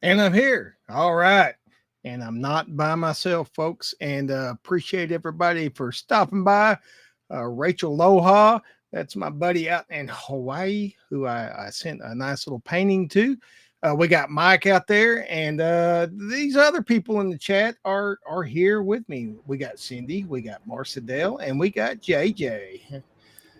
And I'm here. All right. And I'm not by myself, folks. And appreciate everybody for stopping by. Rachel Loha, that's my buddy out in Hawaii, who I sent a nice little painting to. We got Mike out there, and these other people in the chat are here with me. We got Cindy, we got Marcedale, and we got JJ.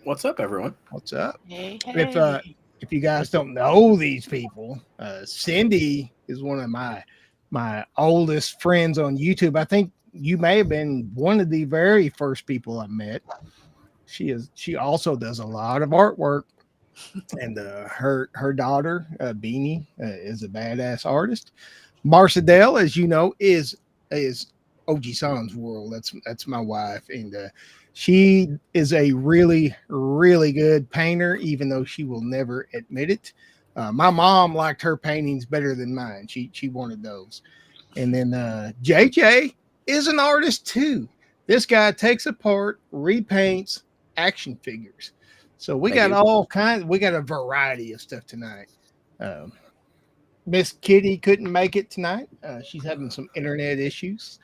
What's up, everyone? What's up? Hey, If hey. if you guys don't know these people, Cindy is one of my oldest friends on YouTube. I think you may have been one of the very first people I met. She also does a lot of artwork, and her daughter Beanie is a badass artist. Marcedale, as you know, is Ojisan's world. That's my wife, and she is a really good painter, even though she will never admit it. My mom liked her paintings better than mine. She wanted those. And then JJ is an artist too. This guy takes apart, repaints action figures. So we got all kinds. We got a variety of stuff tonight. Um, Miss Kitty couldn't make it tonight. She's having some internet issues.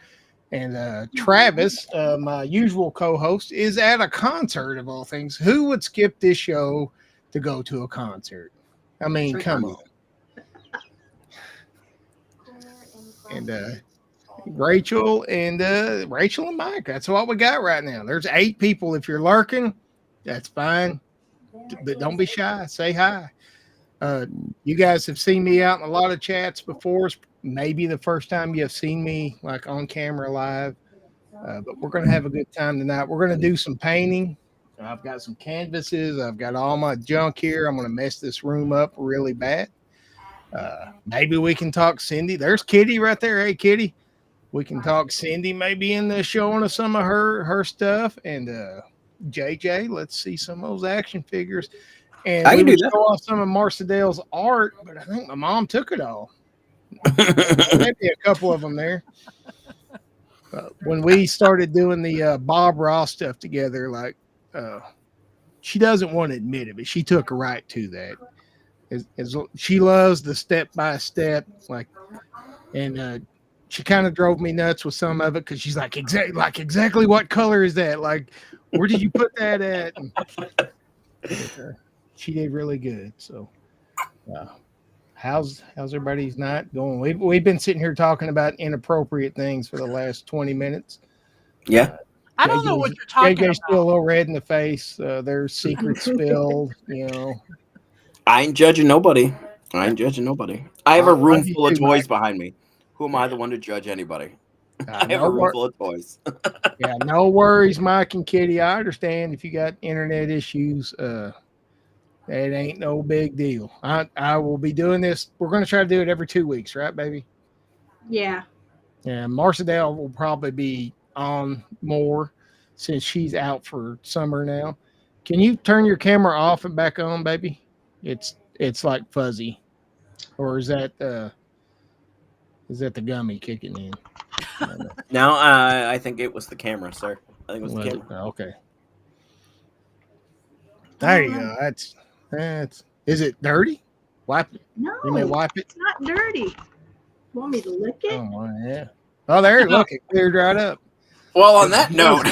And Travis, my usual co-host, is at a concert of all things. Who would skip this show to go to a concert? I mean, come on. And Rachel and Mike. That's what we got right now. There's 8 people. If you're lurking, that's fine, but don't be shy. Say hi. You guys have seen me out in a lot of chats before. It's maybe the first time you have seen me like on camera live, but we're going to have a good time tonight. We're going to do some painting. I've got some canvases. I've got all my junk here. I'm going to mess this room up really bad. Maybe we can talk Cindy. There's Kitty right there. Hey, Kitty. We can talk Cindy maybe in the showing us some of her stuff. And JJ, let's see some of those action figures. And we would show off some of Marcedale's art, but I think my mom took it all. Maybe a couple of them there. When we started doing the Bob Ross stuff together, like she doesn't want to admit it, but she took a right to that. As she loves the step by step, like, and she kind of drove me nuts with some of it because she's like, exactly what color is that? Like, where did you put that at? And, she did really good. So, how's everybody's night going? We've been sitting here talking about inappropriate things for the last 20 minutes. Yeah. I don't know what you're talking about. JJ's still a little red in the face. There's secrets spilled, you know. I ain't judging nobody. I have a room full of toys behind me. Who am I the one to judge anybody? I have a room full of toys. Yeah, no worries, Mike and Kitty. I understand if you got internet issues. It ain't no big deal. I will be doing this. We're going to try to do it every 2 weeks, right, baby? Yeah. Yeah, Marcedale will probably be on more since she's out for summer now. Can you turn your camera off and back on, baby? It's like fuzzy, or is that the gummy kicking in? No, I think it was the camera, sir. I think it was the camera. Okay. There you go. That's. Is it dirty? Wipe it. No, you may wipe it. It's not dirty. Want me to lick it? Oh yeah. Oh, there. Look, it cleared right up. Well, on that note,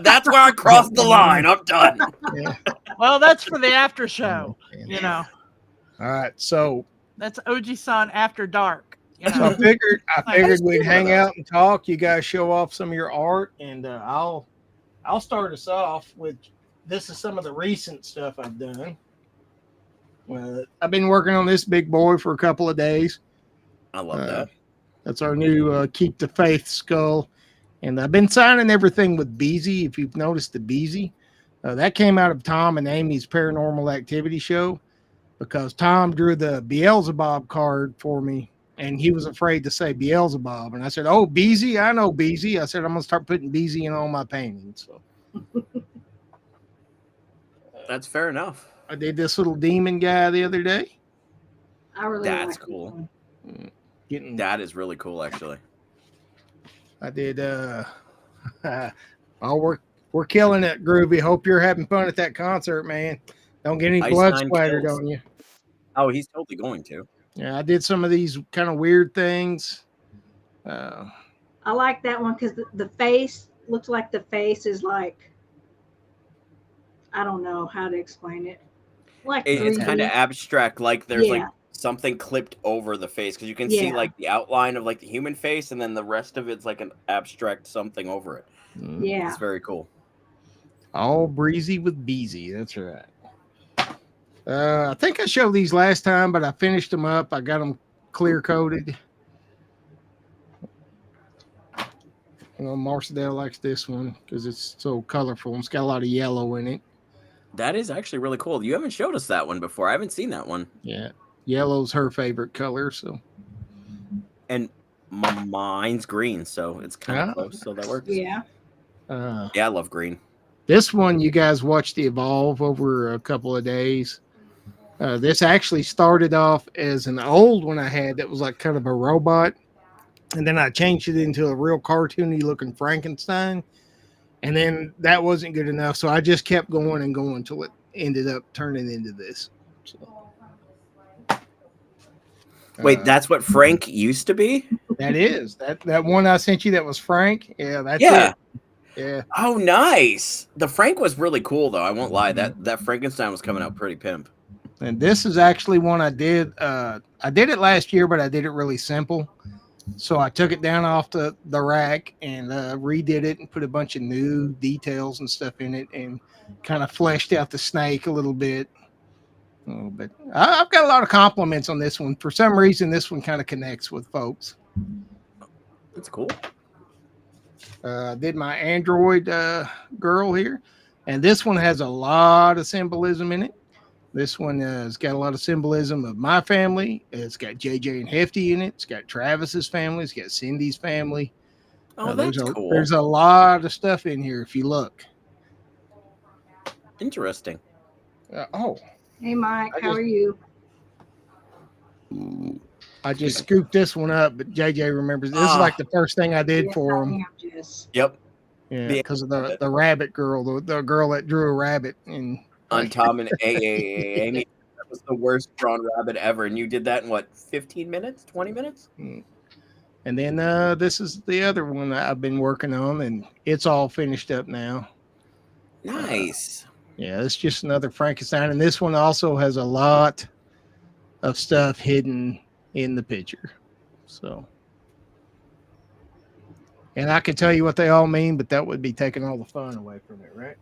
that's where I crossed the line. I'm done. Yeah. Well, that's for the after show, you know. All right, so that's Ojisan After Dark. You know? So I figured we'd hang out and talk. You guys show off some of your art, and I'll start us off with this is some of the recent stuff I've done. I've been working on this big boy for a couple of days. I love that. That's our new Keep the Faith skull. And I've been signing everything with Beezy. If you've noticed the Beezy, that came out of Tom and Amy's Paranormal Activity show because Tom drew the Beelzebub card for me, and he was afraid to say Beelzebub. And I said, "Oh, Beezy, I know Beezy." I said, "I'm gonna start putting Beezy in all my paintings." So that's fair enough. I did this little demon guy the other day. That's cool. That is really cool, actually. I did. We're killing it, Groovy. Hope you're having fun at that concert, man. Don't get any blood splattered on you. Oh, he's totally going to. Yeah, I did some of these kind of weird things. I like that one because the face looks like the face is like, I don't know how to explain it. Like It's kind of 3D. abstract, like there's like Yeah. something clipped over the face because you can see Yeah. like the outline of like the human face, and then the rest of it's like an abstract something over it. Yeah. It's very cool. All breezy with Beezy. That's right. I think I showed these last time, but I finished them up. I got them clear coated. Marcedale likes this one because it's so colorful. It's got a lot of yellow in it. That is actually really cool. You haven't showed us that one before. I haven't seen that one. Yeah. Yellow's her favorite color. So. And mine's green, so it's kind of close. So that works. Yeah. Yeah, I love green. This one, you guys watched the evolve over a couple of days. This actually started off as an old one I had that was like kind of a robot. And then I changed it into a real cartoony looking Frankenstein. And then that wasn't good enough. So I just kept going and going until it ended up turning into this. So, wait, that's what Frank used to be? That is. That one I sent you that was Frank. Yeah, that's it. Yeah. Oh, nice. The Frank was really cool, though. I won't lie. That Frankenstein was coming out pretty pimp. And this is actually one I did. I did it last year, but I did it really simple. So I took it down off the rack and redid it and put a bunch of new details and stuff in it and kind of fleshed out the snake a little bit. I've got a lot of compliments on this one. For some reason, this one kind of connects with folks. That's cool. Did my Android girl here. And this one has a lot of symbolism in it. This one has got a lot of symbolism of my family. It's got JJ and Hefty in it. It's got Travis's family. It's got Cindy's family. Oh, that's cool. There's a lot of stuff in here if you look. Interesting. Hey, Mike, how are you? I just scooped this one up, but JJ remembers. This is like the first thing I did for him. Yep. Yeah, because of the rabbit girl, the girl that drew a rabbit. And on Tom and Amy. That was the worst drawn rabbit ever. And you did that in what, 15 minutes, 20 minutes? And then this is the other one that I've been working on, and it's all finished up now. Nice. Yeah, it's just another Frankenstein. And this one also has a lot of stuff hidden in the picture. So, and I could tell you what they all mean, but that would be taking all the fun away from it, right?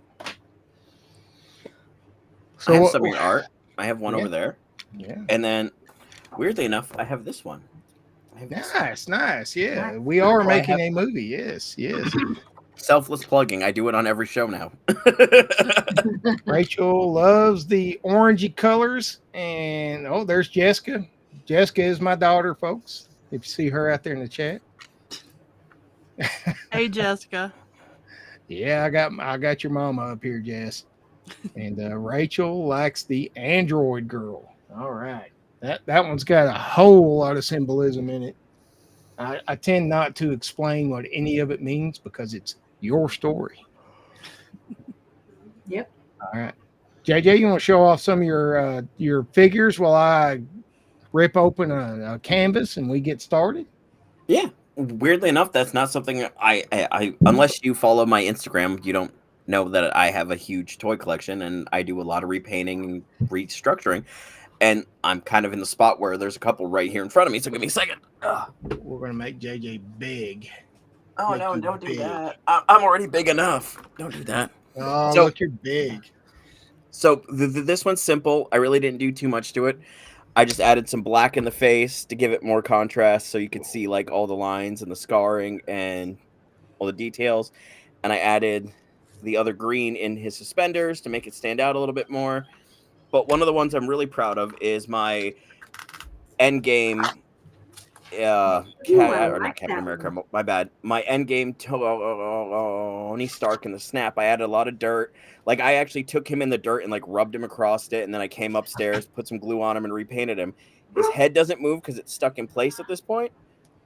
So I have some of your art. I have one over there. Yeah. And then, weirdly enough, I have this one. Nice. Yeah, we are making a movie. Yes. Selfless plugging. I do it on every show now. Rachel loves the orangey colors. And, there's Jessica. Jessica is my daughter, folks. If you see her out there in the chat. Hey, Jessica. Yeah, I got your mama up here, Jess. And Rachel likes the Android girl. All right. That one's got a whole lot of symbolism in it. I tend not to explain what any of it means because it's your story. Yep. All right. JJ, you want to show off some of your figures while I rip open a canvas and we get started? Yeah. Weirdly enough, that's not something I unless you follow my Instagram, you don't know that I have a huge toy collection and I do a lot of repainting and restructuring. And I'm kind of in the spot where there's a couple right here in front of me. So give me a second. We're going to make JJ big. Oh, no, don't do that. I'm already big enough. Don't do that. Oh, look, you're big. So this one's simple. I really didn't do too much to it. I just added some black in the face to give it more contrast so you could see like all the lines and the scarring and all the details. And I added the other green in his suspenders to make it stand out a little bit more. But one of the ones I'm really proud of is my Endgame Captain America. My bad. My Endgame Tony Stark in the Snap. I added a lot of dirt. Like I actually took him in the dirt and like rubbed him across it, and then I came upstairs, put some glue on him, and repainted him. His head doesn't move because it's stuck in place at this point.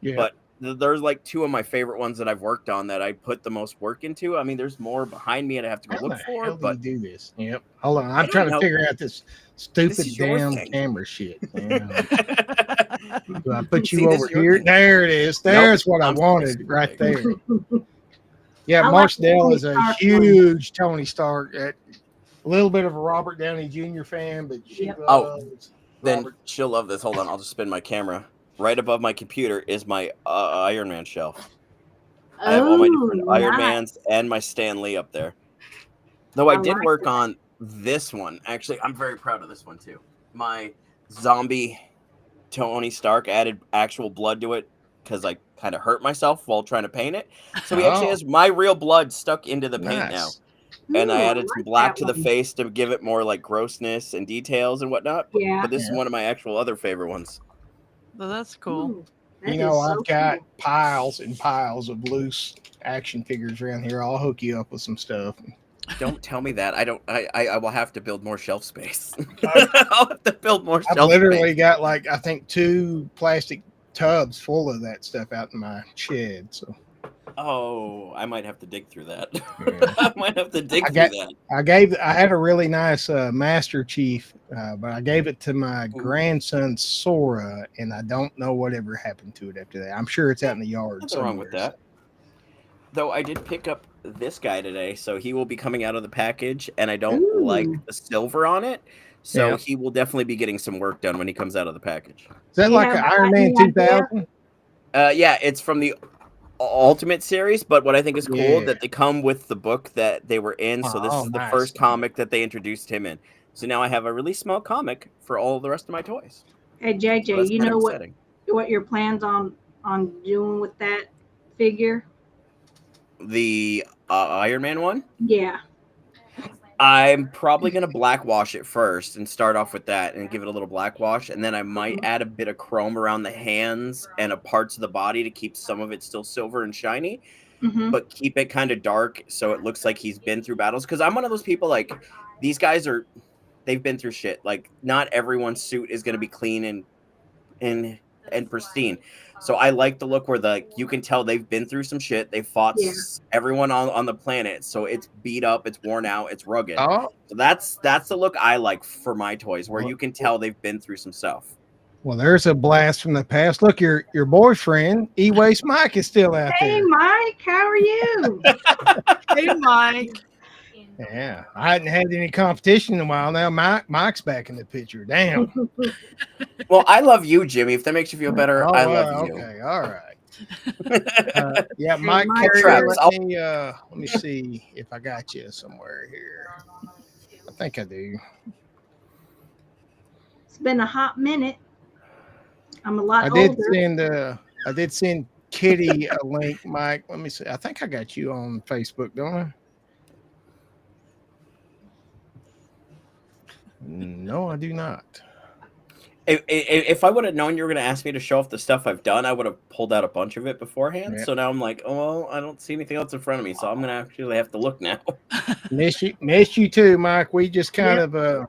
Yeah. But there's like two of my favorite ones that I've worked on that I put the most work into. I mean, there's more behind me and I have to go look for. But do this. Yep. Hold on. I'm trying to figure out this stupid damn camera shit. Do I put See, you this over is your here? thing. There it is. Nope, There's what I I'm wanted supposed right to there. Yeah, I like the Marcel Tony is a Stark huge Tony Stark. A little bit of a Robert Downey Jr. fan, but she Yep. loves Then Robert. she'll love this. Hold on, I'll just spin my camera. Right above my computer is my Iron Man shelf. I have all my different Oh, Iron nice. Mans and my Stan Lee up there. Though I did like work that. on this one. Actually, I'm very proud of this one too. My zombie Tony Stark added actual blood to it because I kind of hurt myself while trying to paint it. So he actually Oh, has my real blood stuck into the paint now. nice. And I Ooh, I added some like black that to the one. face to give it more like grossness and details and whatnot. Yeah. But this is Yeah. one of my actual other favorite ones. Well, that's cool. Ooh, that You know, is so I've got cool. piles and piles of loose action figures around here. I'll hook you up with some stuff. Don't tell me that. I will have to build more shelf space. I'll have to build more I've shelf literally space. got like I think 2 plastic tubs full of that stuff out in my shed. So Oh, I might have to dig through that. yeah. I might have to dig I through got that. I had a really nice Master Chief, but I gave it to my grandson Sora, and I don't know whatever happened to it after that. I'm sure it's out in the yard Nothing somewhere. wrong with that. Though I did pick up this guy today, so he will be coming out of the package, and I don't like Ooh. the silver on it, so Yeah. he will definitely be getting some work done when he comes out of the package. Is that Do you like have an Iron Man any idea? 2000? Yeah, it's from the Ultimate series, but what I think is cool Yeah. that they come with the book that they were in, so this Oh, is the nice. first comic that they introduced him in. So now I have a really small comic for all the rest of my toys. Hey So JJ, that's you kind of know exciting. what your plans on doing with that figure? The Iron Man one? Yeah. I'm probably going to black wash it first and start off with that and give it a little black wash. And then I might add a bit of chrome around the hands and parts of the body to keep some of it still silver and shiny, Mm-hmm. but keep it kind of dark so it looks like he's been through battles. Because I'm one of those people, like, these guys they've been through shit. Like, not everyone's suit is going to be clean and pristine. So I like the look where you can tell they've been through some shit. They fought Yeah. everyone on the planet, so it's beat up, it's worn out, it's rugged. Oh, So that's the look I like for my toys, where you can tell they've been through some stuff. well, there's a blast from the past. Look, your boyfriend, E-Waste Mike, is still out Hey there. Mike, how are you? Hey, Mike. Yeah, I hadn't had any competition in a while now. Mike's back in the picture. Damn. Well, I love you, Jimmy. If that makes you feel better, Oh, I well, love you. okay, all right. Yeah, Hey, Mike Mike, Carrier. Travis, Let me see if I got you somewhere here. I think I do. it's been a hot minute. I'm a lot older. I did send Kitty a link, Mike. Let me see. I think I got you on Facebook, don't I? No, I do not. If I would have known you were going to ask me to show off the stuff I've done, I would have pulled out a bunch of it beforehand. Yeah. So now I'm like, oh, well, I don't see anything else in front of me, so I'm going to actually have to look now. Miss you too, Mike. We just kind of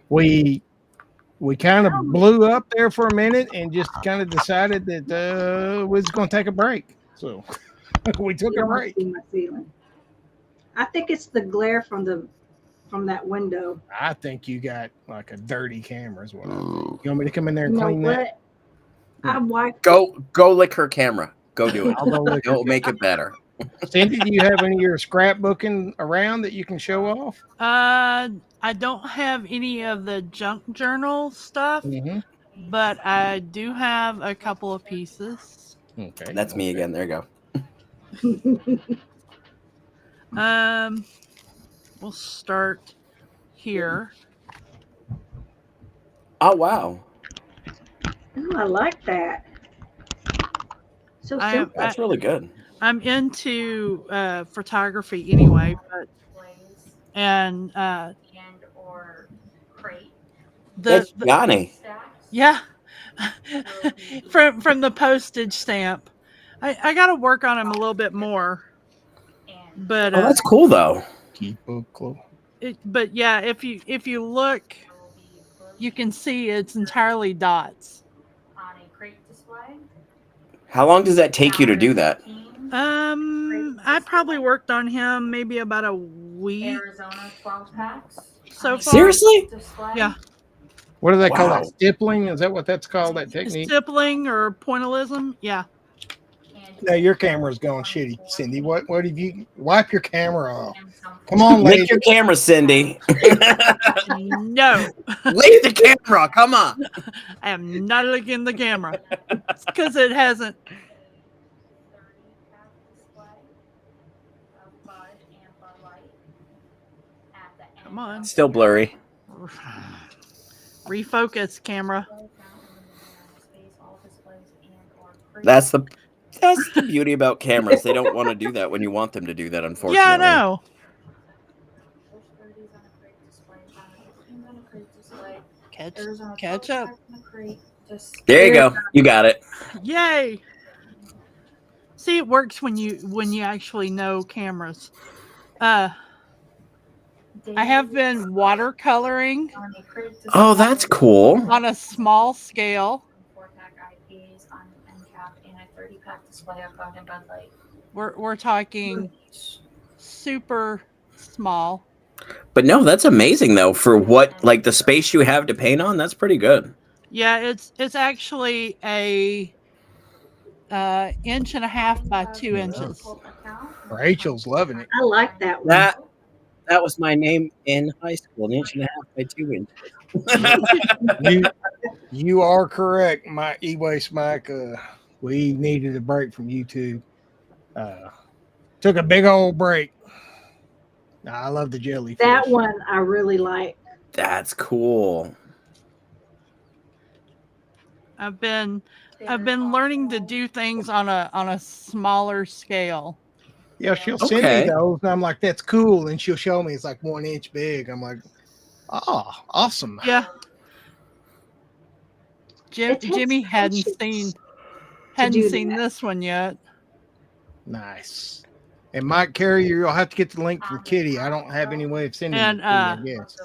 we kind of blew up there for a minute and just kind of decided that we was going to take a break. So we took You a don't want break. to see my ceiling. I think it's the glare from that window. I think you got like a dirty camera as well. You want me to come in there and You know clean that? what? I wiped. Go lick her camera. Go do it. I'll go lick her It'll make it better. Cindy, do you have any of your scrapbooking around that you can show off? I don't have any of the junk journal stuff, Mm-hmm. but I do have a couple of pieces. Okay. That's me again. There you go. We'll start here. Oh, wow. Ooh, I like that. So simple. That's really good. I'm into photography anyway, That's Johnny. Yeah, from the postage stamp. I got to work on him a little bit more. But that's cool though. But yeah, if you look, you can see it's entirely dots. How long does that take you to do that? I probably worked on him maybe about a week. Arizona 12 packs. So far. Seriously? Yeah. What do they call that? Wow. Stippling? Is that what that's called? That technique? Stippling or pointillism? Yeah. No, your camera's going shitty, Cindy. What have you? Wipe your camera off. Come on, Lick lady. your camera, Cindy. No, Lick the camera. Come on. I am not licking the camera. It's because it hasn't. Come on. Still blurry. Refocus, camera. That's the beauty about cameras. They don't want to do that when you want them to do that, unfortunately. Yeah, I know. Catch up. There you go. You got it. Yay. See, it works when you actually know cameras. I have been watercoloring Oh, that's cool. on a small scale. We're talking super small. But no, that's amazing though. For what, like the space you have to paint on, that's pretty good. Yeah, it's actually a 1.5 by 2 inches. Rachel's loving it. I like that one. That was my name in high school, 1.5 by 2 inches. You are correct, Mike. E-Waste Mike. We needed a break from you two. Took a big old break. I love the jellyfish. That one I really like. That's cool. I've been learning to do things on a smaller scale. Yeah, she'll send me those, and I'm like, "That's cool." And she'll show me it's like 1 inch big. I'm like, "Oh, awesome!" Yeah. Jimmy hadn't seen this one yet. Nice. And Mike Carey, you'll have to get the link from Kitty. I don't have any way of sending it to you, I guess.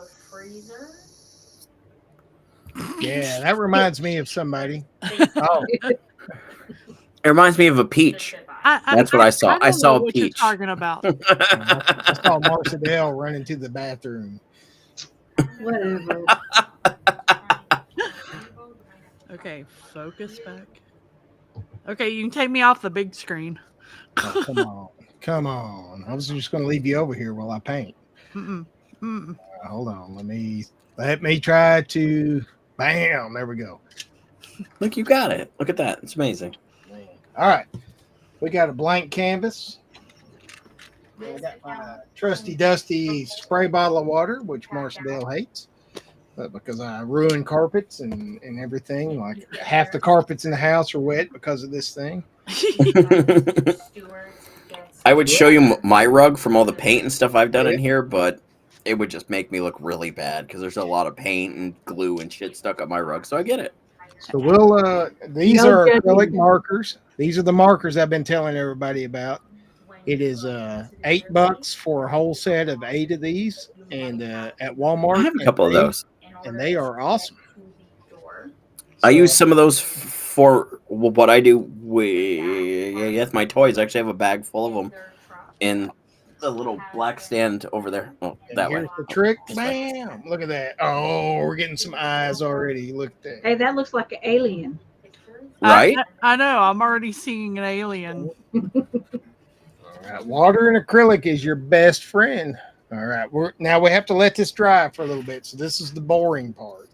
Yeah, that reminds me of somebody. Oh, it reminds me of a peach. That's what I saw. I saw a what peach. You're talking about. I saw Marcedale running to the bathroom. Whatever. Okay, focus back. Okay, you can take me off the big screen. Oh, come on. I was just going to leave you over here while I paint. Hold on. Let me try to. Bam! There we go. Look, you got it. Look at that. It's amazing. All right. We got a blank canvas. I got my trusty dusty spray bottle of water, which Marcedale hates, but because I ruin carpets and everything, like half the carpets in the house are wet because of this thing. I would show you my rug from all the paint and stuff I've done in here, but it would just make me look really bad because there's a lot of paint and glue and shit stuck on my rug. So I get it. So these are acrylic markers. These are the markers I've been telling everybody about. It is $8 for a whole set of 8 of these, and at Walmart. I have a couple of those, and they are awesome. I use some of those for what I do with my toys. I actually have a bag full of them in the little black stand over there. Oh, that way. Here's the trick. Bam! Look at that. Oh, we're getting some eyes already. Look at that. Hey, that looks like an alien. Right? I know. I'm already seeing an alien. All right. Water and acrylic is your best friend. All right. Now we have to let this dry for a little bit. So this is the boring part.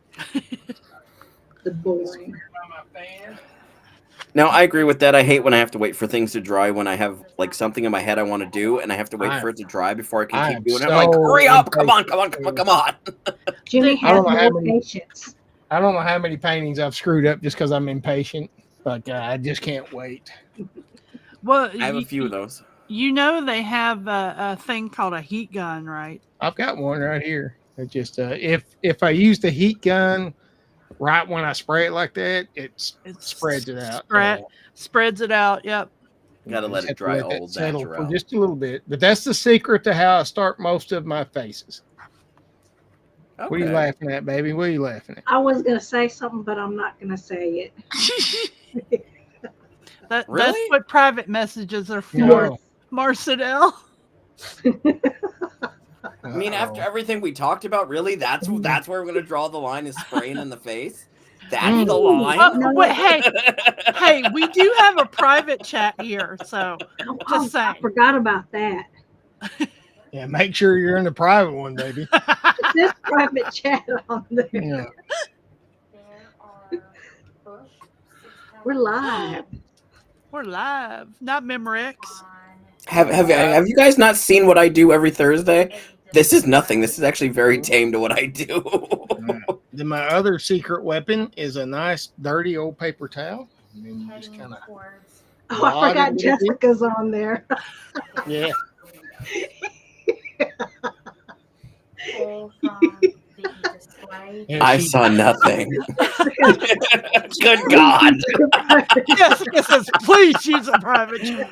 The boring. Now, I agree with that. I hate when I have to wait for things to dry when I have like something in my head I want to do, and I have to wait for it to dry before I can keep doing it. I'm like, hurry up! Come on! Jimmy has no patience. I don't know how many paintings I've screwed up just because I'm impatient, but I just can't wait. Well, I have a few of those. You know they have a thing called a heat gun, right? I've got one right here. It just if I use the heat gun right when I spray it like that, it spreads it out. Spreads it out. Yep. Gotta let it dry old settle natural. for just a little bit. But that's the secret to how I start most of my faces. Okay. What are you laughing at, baby? What are you laughing at? I was gonna say something, but I'm not gonna say it. That's what private messages are for, Marcedale. I mean, after everything we talked about, really, that's where we're gonna draw the line is spraying in the face. That's the line. Wait, hey, we do have a private chat here, so just saying. I forgot about that. Yeah, make sure you're in the private one, baby. This private chat on there. Yeah. We're live. We're live, not Memorex. Have you guys not seen what I do every Thursday? This is nothing. This is actually very tame to what I do. Then my other secret weapon is a nice dirty old paper towel. And then you just kind of. Oh, I forgot Jessica's on there. Yeah. I saw nothing. Good God. Jessica says, please use a private chat.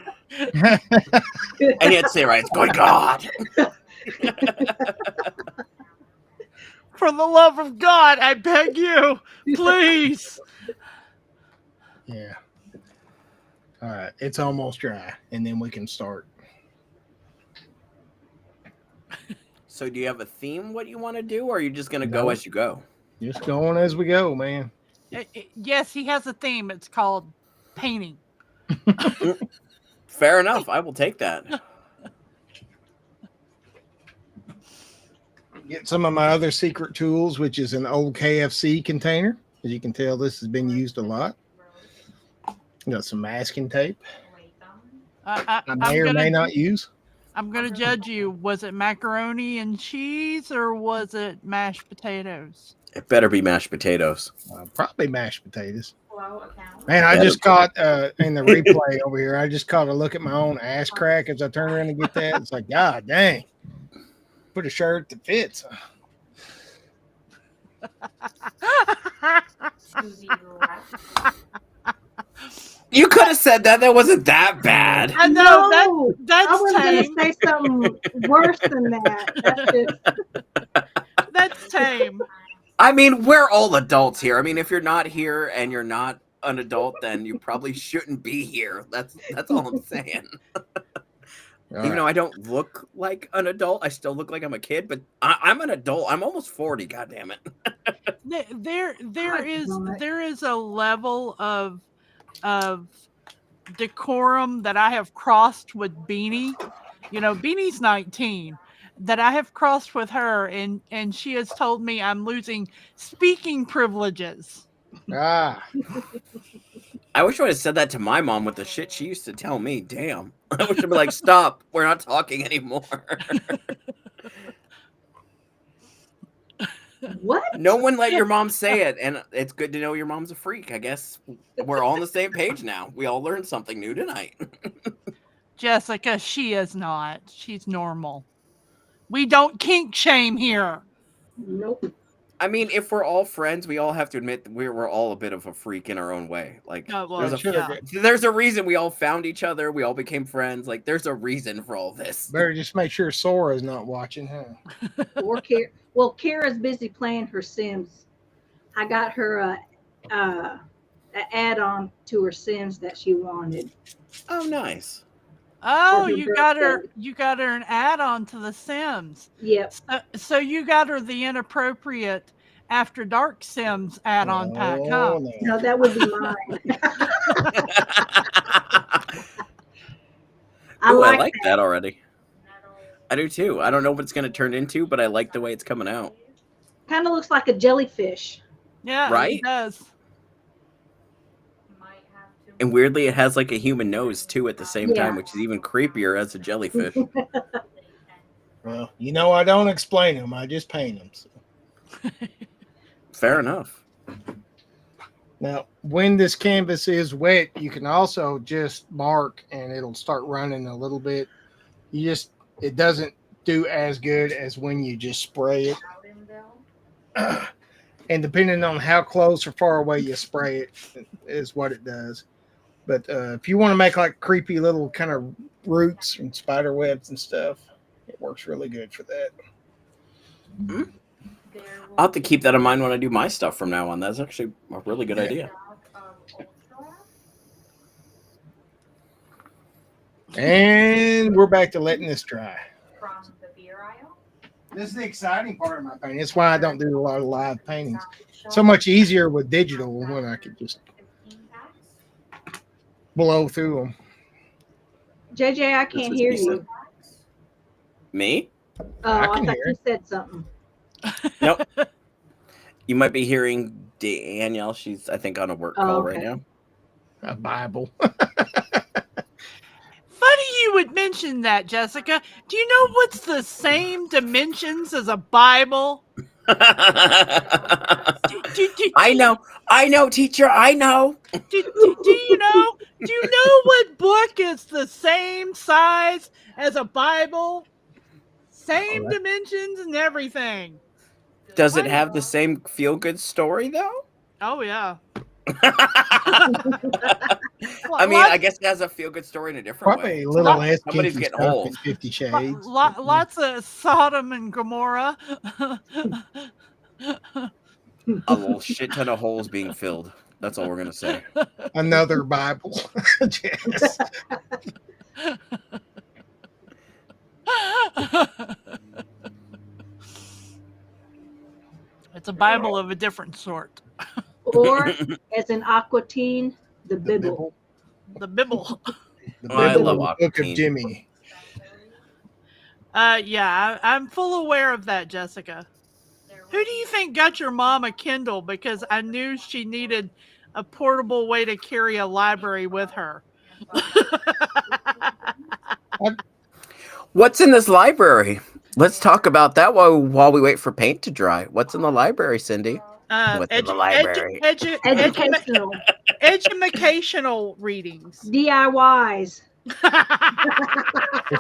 And yet say, right, good God. For the love of God, I beg you, please. Yeah. All right. It's almost dry, and then we can start. So do you have a theme what you want to do, or are you just going to go as you go? Just going as we go, man. Yes, he has a theme. It's called painting. Fair enough. I will take that. Get some of my other secret tools, which is an old KFC container. As you can tell, this has been used a lot. Got some masking tape. I may or may not use. I'm going to judge you. Was it macaroni and cheese or was it mashed potatoes? It better be mashed potatoes. Probably mashed potatoes. Man, I just caught in the replay over here. I just caught a look at my own ass crack as I turn around and get that. It's like, God dang. Put a shirt that fits. You could have said that. That wasn't that bad. I know. That's I was going tame. to say something worse than that. That's tame. I mean, we're all adults here. I mean, if you're not here and you're not an adult, then you probably shouldn't be here. That's all I'm saying. Even though I don't look like an adult, I still look like I'm a kid. But I'm an adult. I'm almost 40. God damn it. There is a level of decorum that I have crossed with Beanie. You know, Beanie's 19. That I have crossed with her, and she has told me I'm losing speaking privileges. I wish I would have said that to my mom with the shit she used to tell me. Damn. I wish I'd be like, stop. We're not talking anymore. What? No one let your mom say it, and it's good to know your mom's a freak. I guess we're all on the same page now. We all learned something new tonight. Jessica, she is not. She's normal. We don't kink shame here. Nope. I mean, if we're all friends, we all have to admit that we're all a bit of a freak in our own way. Like, there's a reason we all found each other. We all became friends. Like, there's a reason for all this. Better just make sure Sora's not watching, huh? Or Kara's busy playing her Sims. I got her an add-on to her Sims that she wanted. Oh, nice. Oh, you got her an add-on to The Sims. Yep. So you got her the inappropriate After Dark Sims add-on pack, huh? No, that would be mine. I like that already. I do too. I don't know what it's going to turn into, but I like the way it's coming out. Kind of looks like a jellyfish. Yeah, right? It does. And weirdly, it has like a human nose too at the same time, which is even creepier as a jellyfish. Well, you know, I don't explain them. I just paint them. So. Fair enough. Now, when this canvas is wet, you can also just mark and it'll start running a little bit. It doesn't do as good as when you just spray it. And depending on how close or far away you spray it is what it does. But if you want to make like creepy little kind of roots and spider webs and stuff, it works really good for that. Mm-hmm. I'll have to keep that in mind when I do my stuff from now on. That's actually a really good idea. And we're back to letting this dry. This is the exciting part of my painting. That's why I don't do a lot of live paintings. So much easier with digital when I could just blow through them. JJ, I That's can't what hear she said. you. Me? Oh, I I can thought hear you it. said something. Nope. You might be hearing Danielle. She's, I think, on a work call right Okay. now. A Bible. Funny you would mention that, Jessica. Do you know what's the same dimensions as a Bible? I know, teacher, I know. Do you know? Do you know what book is the same size as a Bible? Same dimensions and everything. Does it have the same feel-good story, though? Oh, yeah. I mean, I guess it has a feel-good story in a different Probably way. a little less Somebody's kinky getting stuff holes. in 50 Shades. Lots of Sodom and Gomorrah. A little shit ton of holes being filled. That's all we're gonna say. Another Bible. Yes. It's a Bible of a different sort. Or as an Aquatine, the The Bible. Bible. The Bible. The Oh, I Bible love and the Book of Aquatine. Jimmy. Yeah, I'm full aware of that, Jessica. Who do you think got your mom a Kindle? Because I knew she needed a portable way to carry a library with her. What's in this library? Let's talk about that while we wait for paint to dry. What's in the library, Cindy? What's in the library? Educational. Educational readings. DIYs. If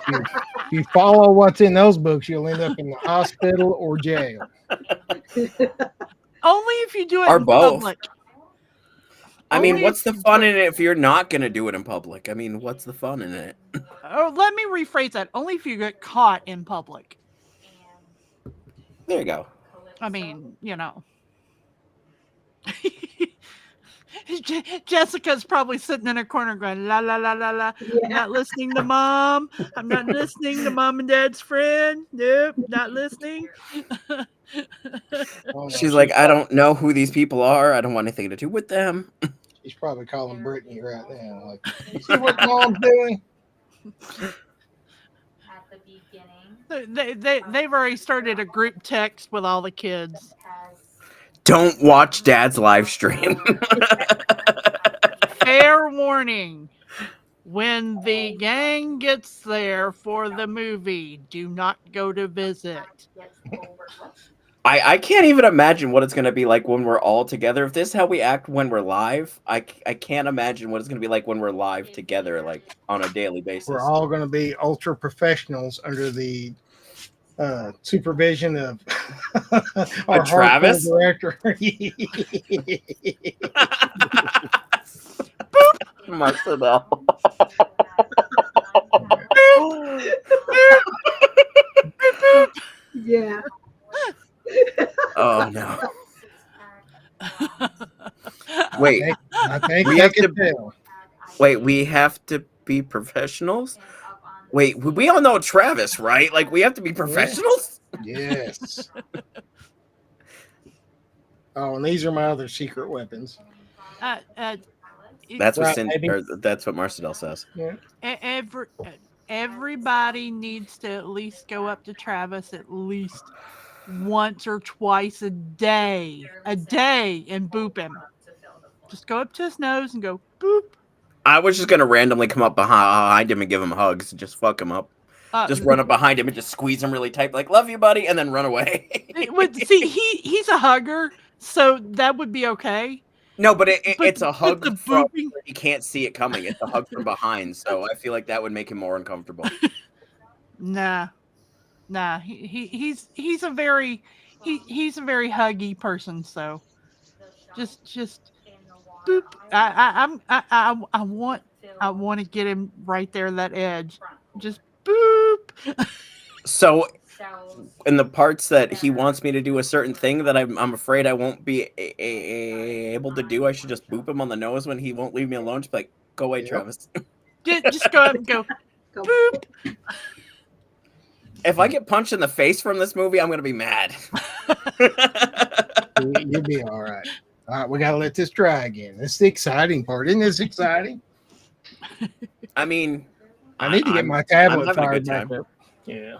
you follow what's in those books, you'll end up in the hospital or jail. Only if you do it Or in both. public. I mean, Only what's if the you fun do in it if you're not going to do it in public? I mean, what's the fun in it? Oh, let me rephrase that. Only if you get caught in public. There you go. I mean, you know. Jessica's probably sitting in a corner going, la, la, la, la, la. Yeah. I'm not listening to mom. I'm not listening to mom and dad's friend. Nope, not listening. Oh, no, She's like, I don't know who these people are. I don't want anything to do with them. She's probably calling Brittany right now. Like, you see what mom's doing? They've already started a group text with all the kids. Don't watch Dad's live stream. Fair warning. When the gang gets there for the movie, do not go to visit. I can't even imagine what it's going to be like when we're all together. If this is how we act when we're live, I can't imagine what it's going to be like when we're live together, like on a daily basis. We're all going to be ultra professionals under the supervision of our Travis director. Marcelo. Yeah. Oh no. Wait, I think we they have can to tell. wait. We have to be professionals. Wait, we all know Travis, right? Like we have to be professionals. Yes. Oh, and these are my other secret weapons. That's what Right, that's what Marcel says. Yeah. Everybody needs to at least go up to Travis at least once or twice a day, and boop him. Just go up to his nose and go boop. I was just gonna randomly come up behind him and give him hugs and just fuck him up. Just run up behind him and just squeeze him really tight, like "love you, buddy," and then run away. See, he's a hugger, so that would be okay. No, but it's a hug the from booping. he can't see it coming. It's a hug from behind, so I feel like that would make him more uncomfortable. Nah. He's a very he's a very huggy person. So just boop. I want to get him right there, that edge. Just boop. So, in the parts that he wants me to do a certain thing that I'm afraid I won't be able to do, I should just boop him on the nose when he won't leave me alone. Just be like, go away, Travis. Just go up and go boop. If I get punched in the face from this movie, I'm gonna be mad. You'll be all right. All right, we gotta let this dry again. This is the exciting part. Isn't this exciting? I mean, I need to get my I'm tablet having a fired good back time. up. Yeah.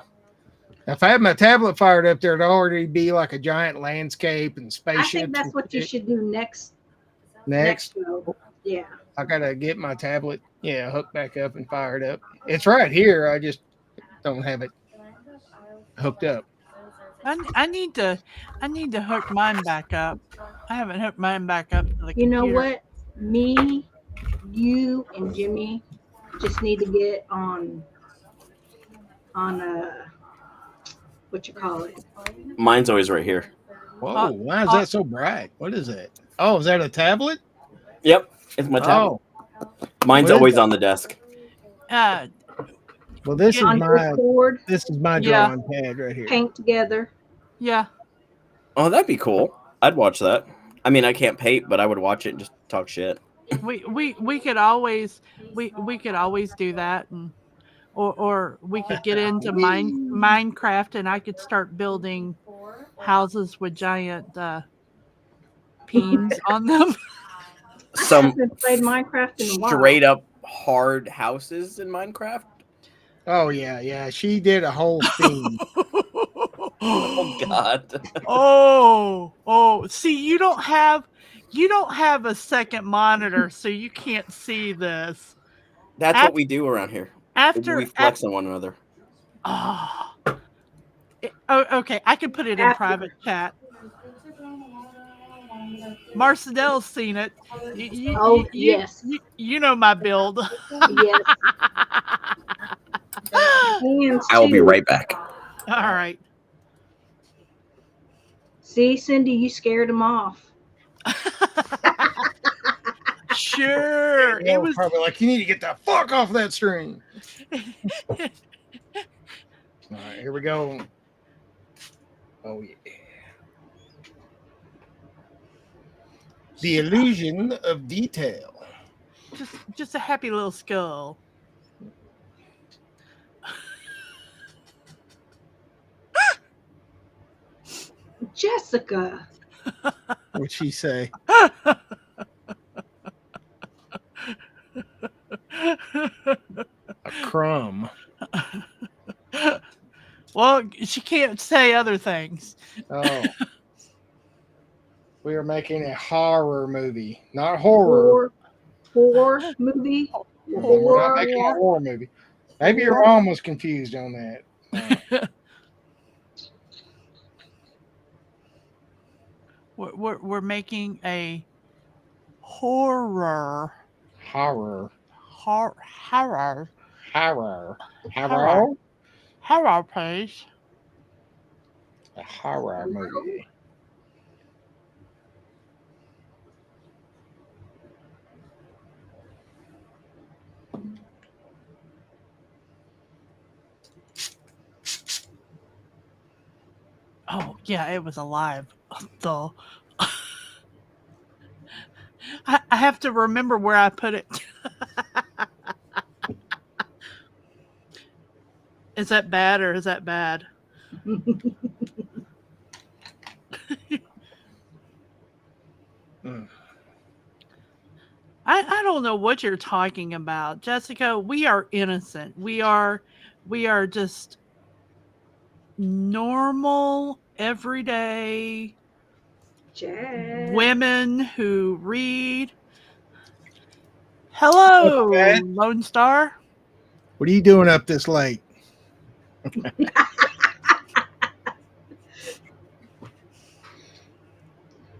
If I had my tablet fired up, there'd already be like a giant landscape and I spaceships. think that's and what you shit. should do next Next, show. Yeah. I gotta get my tablet, hooked back up and fired up. It's right here. I just don't have it hooked up. I need to hook mine back up. I haven't hooked mine back up to the You know computer. what? Me, you, and Jimmy just need to get on what you call it? Mine's always right here. Whoa, why is that so bright? What is that? Oh, is that a tablet? Yep, it's my tablet. Oh, Mine's what is always that? on the desk. Uh, Well, this is On my Discord, Yeah. drawing pad right here. paint together. yeah. Oh, that'd be cool. I'd watch that. I mean, I can't paint, but I would watch it and just talk shit. We could always we could always do that, and or we could get into Minecraft, and I could start building houses with giant peens on them. I Some haven't played Minecraft in a while. straight up hard houses in Minecraft. Oh yeah. She did a whole theme. Oh God. Oh, see, you don't have a second monitor, so you can't see this. That's Af- what we do around here. After We flex on one another. Okay, I can put it in private chat. Marcedel's seen it. Yes. You know my build. Yes. Hands I will be too. right back. All right. See, Cindy, you scared him off. Sure. It was probably like, you need to get the fuck off that stream. All right, here we go. Oh yeah. The illusion of detail. just a happy little skull. Jessica. What'd she say? A crumb. Well, she can't say other things. Oh. We are making a horror movie, not horror. Horror movie. We're not making a horror movie. Maybe your mom was confused on that. We're making a horror page. A horror movie. Oh yeah, it was alive. Though I have to remember where I put it. Is that bad or is that bad? I don't know what you're talking about, Jessica. We are innocent. We are just normal, everyday women who read. Hello, Okay. Lone Star. What are you doing up this late?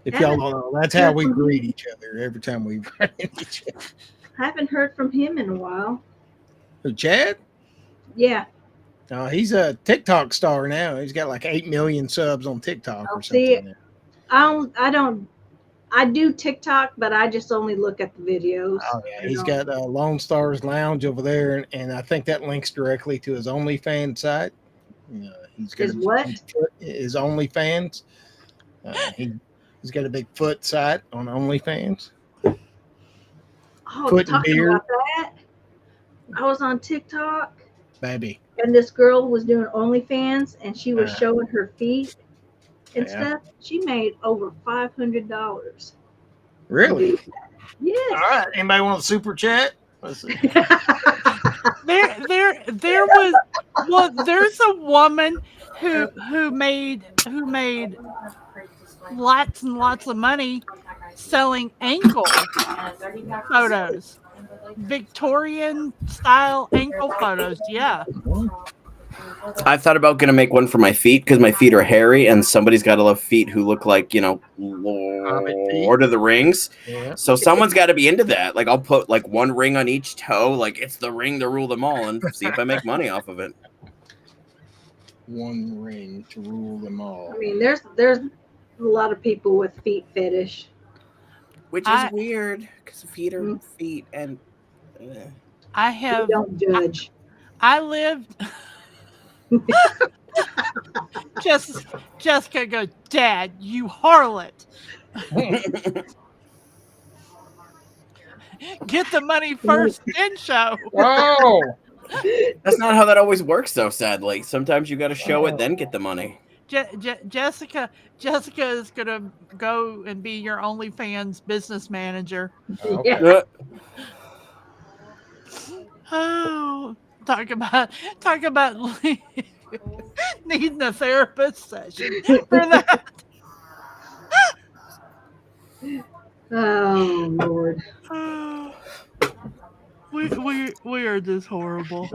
If y'all don't know, that's how we greet each other every time we run into each other. I haven't heard from him in a while. Who, Chad? Yeah. He's a TikTok star now. He's got like 8 million subs on TikTok or something. I do TikTok, but I just only look at the videos. Oh yeah, he's got Lone Stars Lounge over there, and I think that links directly to his OnlyFans site. He's got His what? His OnlyFans. He's got a big foot site on OnlyFans. Oh, Foot and talking beard. about that. I was on TikTok. baby. and this girl was doing OnlyFans, and she was Uh, showing her feet and yeah. stuff. She made over $500 from Really? doing that. All Yes. right. Anybody want a super chat? Let's see. There was well, there's a woman who made lots and lots of money selling ankle photos, Victorian style ankle photos. Yeah, I've thought about gonna make one for my feet because my feet are hairy, and somebody's got to love feet who look like Hobbit feet. Lord of the Rings. Yeah. So someone's got to be into that. Like I'll put like one ring on each toe, like it's the ring to rule them all, and see if I make money off of it. One ring to rule them all. I mean, there's a lot of people with feet fetish. Which is I weird because feet are Mm, feet, and eh. I we have don't judge. I lived. Jessica goes, Dad, you harlot. Get the money first, then show. Oh. That's not how that always works, though. Sadly, sometimes you got to show it, Oh. then get the money. Jessica is gonna go and be your OnlyFans business manager. Okay. Yeah. Oh, talk about needing a therapist session for that. Oh Lord. We are just horrible.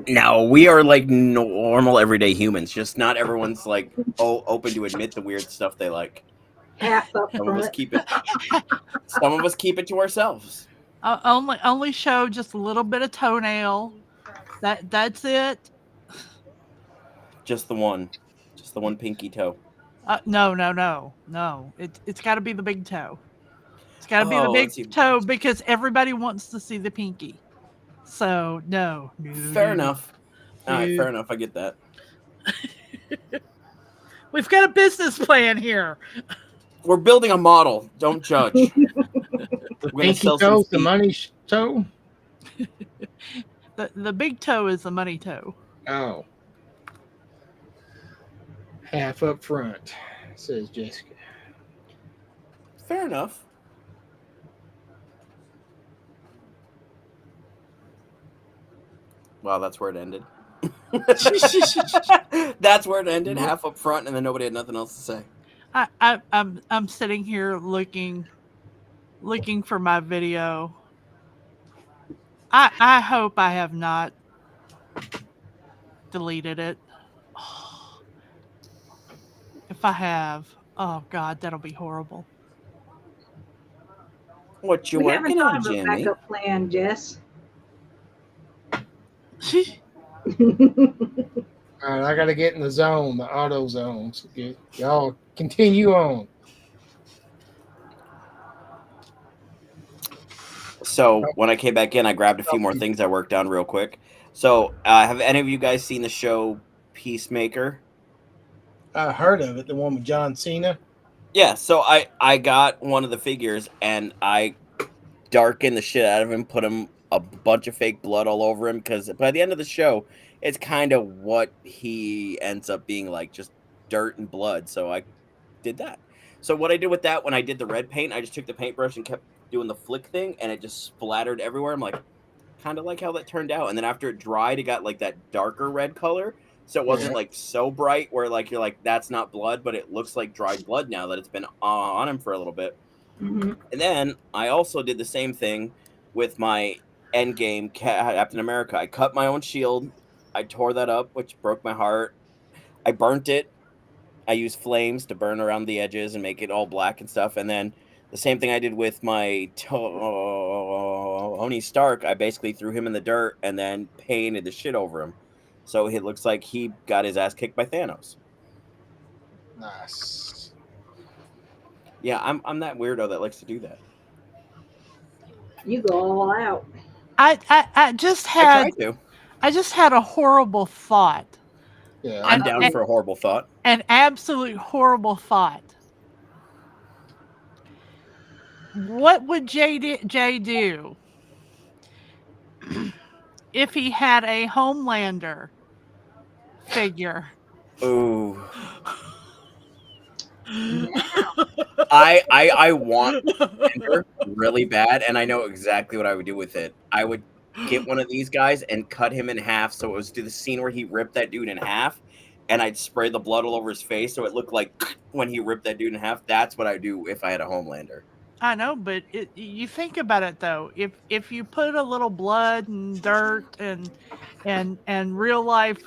No, we are like normal everyday humans. Just not everyone's like open to admit the weird stuff they like. Half up Some of us front. keep it. Some of us keep it to ourselves. Only show just a little bit of toenail. That's it. Just the one. Just the one pinky toe. No. It's got to be the big toe. It's got to be the Oh, big let's see. toe because everybody wants to see the pinky. So no. Fair enough. All right, No. fair enough. I get that. We've got a business plan here. We're building a model. Don't judge. The We're gonna pinky sell some toe, the feet. money toe. The big toe is the money toe. Oh. Half up front, says Jessica. Fair enough. Wow, that's where it ended. That's where it ended. Half up front, and then nobody had nothing else to say. I'm sitting here looking for my video. I hope I have not deleted it. If I have, oh God, that'll be horrible. What you We haven't working thought on, of a Jimmy? backup plan, Jess. All right, I got to get in the zone, the auto zone. So y'all continue on. So when I came back in, I grabbed a few more things I worked on real quick. So have any of you guys seen the show Peacemaker? I heard of it, the one with John Cena. Yeah. So I got one of the figures and I darkened the shit out of him, put him a bunch of fake blood all over him because by the end of the show, it's kind of what he ends up being like, just dirt and blood. So I did that. So what I did with that when I did the red paint, I just took the paintbrush and kept doing the flick thing, and it just splattered everywhere. I'm like, kind of like how that turned out. And then after it dried, it got like that darker red color. So it wasn't Yeah. like so bright where like you're like, that's not blood, but it looks like dried blood now that it's been on him for a little bit. Mhm. And then I also did the same thing with my Endgame Captain America. I cut my own shield. I tore that up, which broke my heart. I burnt it. I used flames to burn around the edges and make it all black and stuff. And then the same thing I did with my Tony Stark. I basically threw him in the dirt and then painted the shit over him. So it looks like he got his ass kicked by Thanos. Nice. Yeah, I'm that weirdo that likes to do that. You go all out. I just I had try to. I just had a horrible thought. Yeah. I'm And- down and- for a horrible thought. An absolute horrible thought. What would Jay do if he had a Homelander figure. Ooh. Now, I want Ender really bad, and I know exactly what I would do with it. I would get one of these guys and cut him in half, so it was do the scene where he ripped that dude in half, and I'd spray the blood all over his face, so it looked like when he ripped that dude in half. That's what I'd do if I had a Homelander. I know, but you think about it though. If you put a little blood and dirt and real life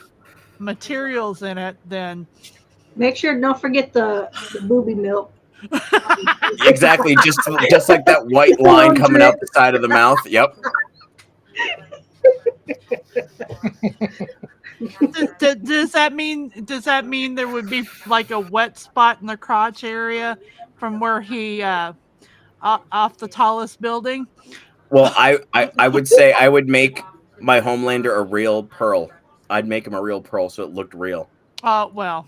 materials in it, then make sure don't forget the booby milk. Exactly, just like that white The line little coming drip. out the side of the mouth. Yep. does that mean there would be like a wet spot in the crotch area from where he off the tallest building? Well, I would say I would make my Homelander a real pearl. I'd make him a real pearl, so it looked real. Well,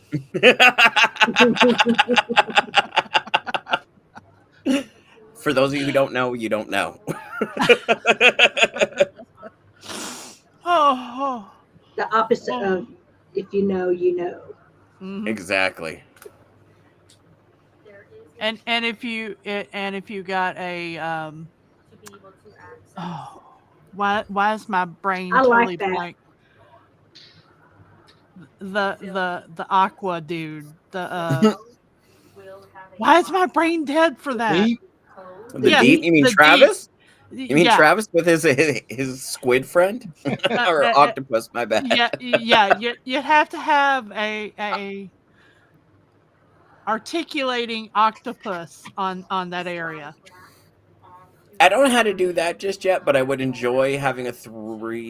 For those of you who don't know, you don't know. oh, The opposite oh. of if you know, you know. Mhm. Exactly. And if you got a oh, why is my brain I like totally that. blank? The Aqua dude. Why is my brain dead for that? Deep. The Yeah, deep? You mean the deep. Travis? You mean Yeah. Travis with his squid friend or octopus? My bad. Yeah. You have to have a articulating octopus on that area. I don't know how to do that just yet, but I would enjoy having a 3D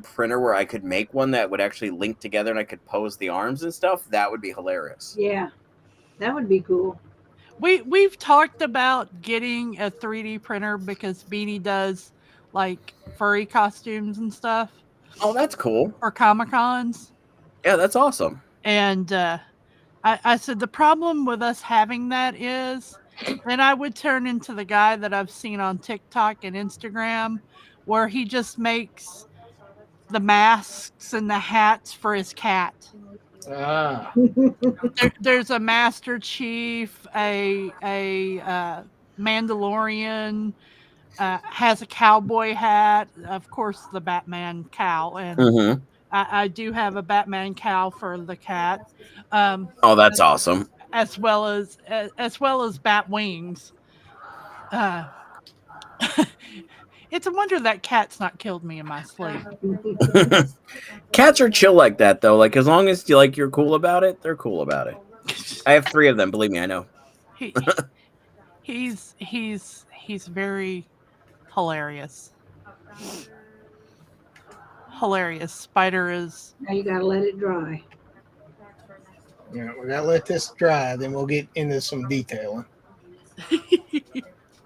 printer where I could make one that would actually link together and I could pose the arms and stuff. That would be hilarious. Yeah, that would be cool. We've talked about getting a 3D printer because Beanie does like furry costumes and stuff Oh, that's cool. for Comic Cons. Yeah, that's awesome. And I said the problem with us having that is then I would turn into the guy that I've seen on TikTok and Instagram where he just makes the masks and the hats for his cat. Ah, There's a Master Chief, a Mandalorian, has a cowboy hat, of course the Batman cowl, and Mm-hmm. I do have a Batman cowl for the cat, Oh, that's awesome. as well as bat wings. Uh, it's a wonder that cat's not killed me in my sleep. Cats are chill like that though. Like as long as you're cool about it, they're cool about it. I have 3 of them. Believe me, I know. He's very hilarious. Hilarious. Spider is. Now you gotta let it dry. yeah, we gotta let this dry, then we'll get into some detailing.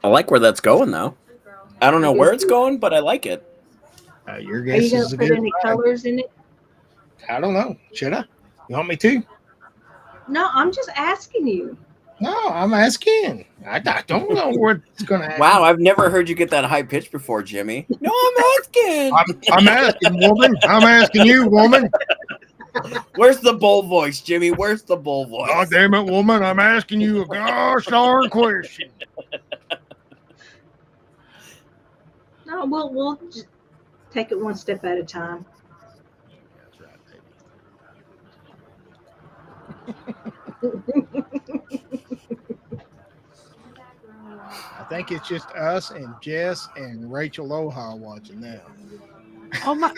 I like where that's going though. I don't know where it's going, but I like it. Your Are guess you is gonna a put good any one. colors in it? I don't know. Should I? You want me to? No, I'm just asking you. No, I'm asking. I don't know what's going to happen. Wow, I've never heard you get that high pitch before, Jimmy. No, I'm asking. I'm asking, woman. I'm asking you, woman. Where's the bull voice, Jimmy? Where's the bull voice? God damn it, woman. I'm asking you a gosh darn question. No, we'll just take it one step at a time. That's right, baby. I think it's just us and Jess and Rachel Oha watching now. Oh my!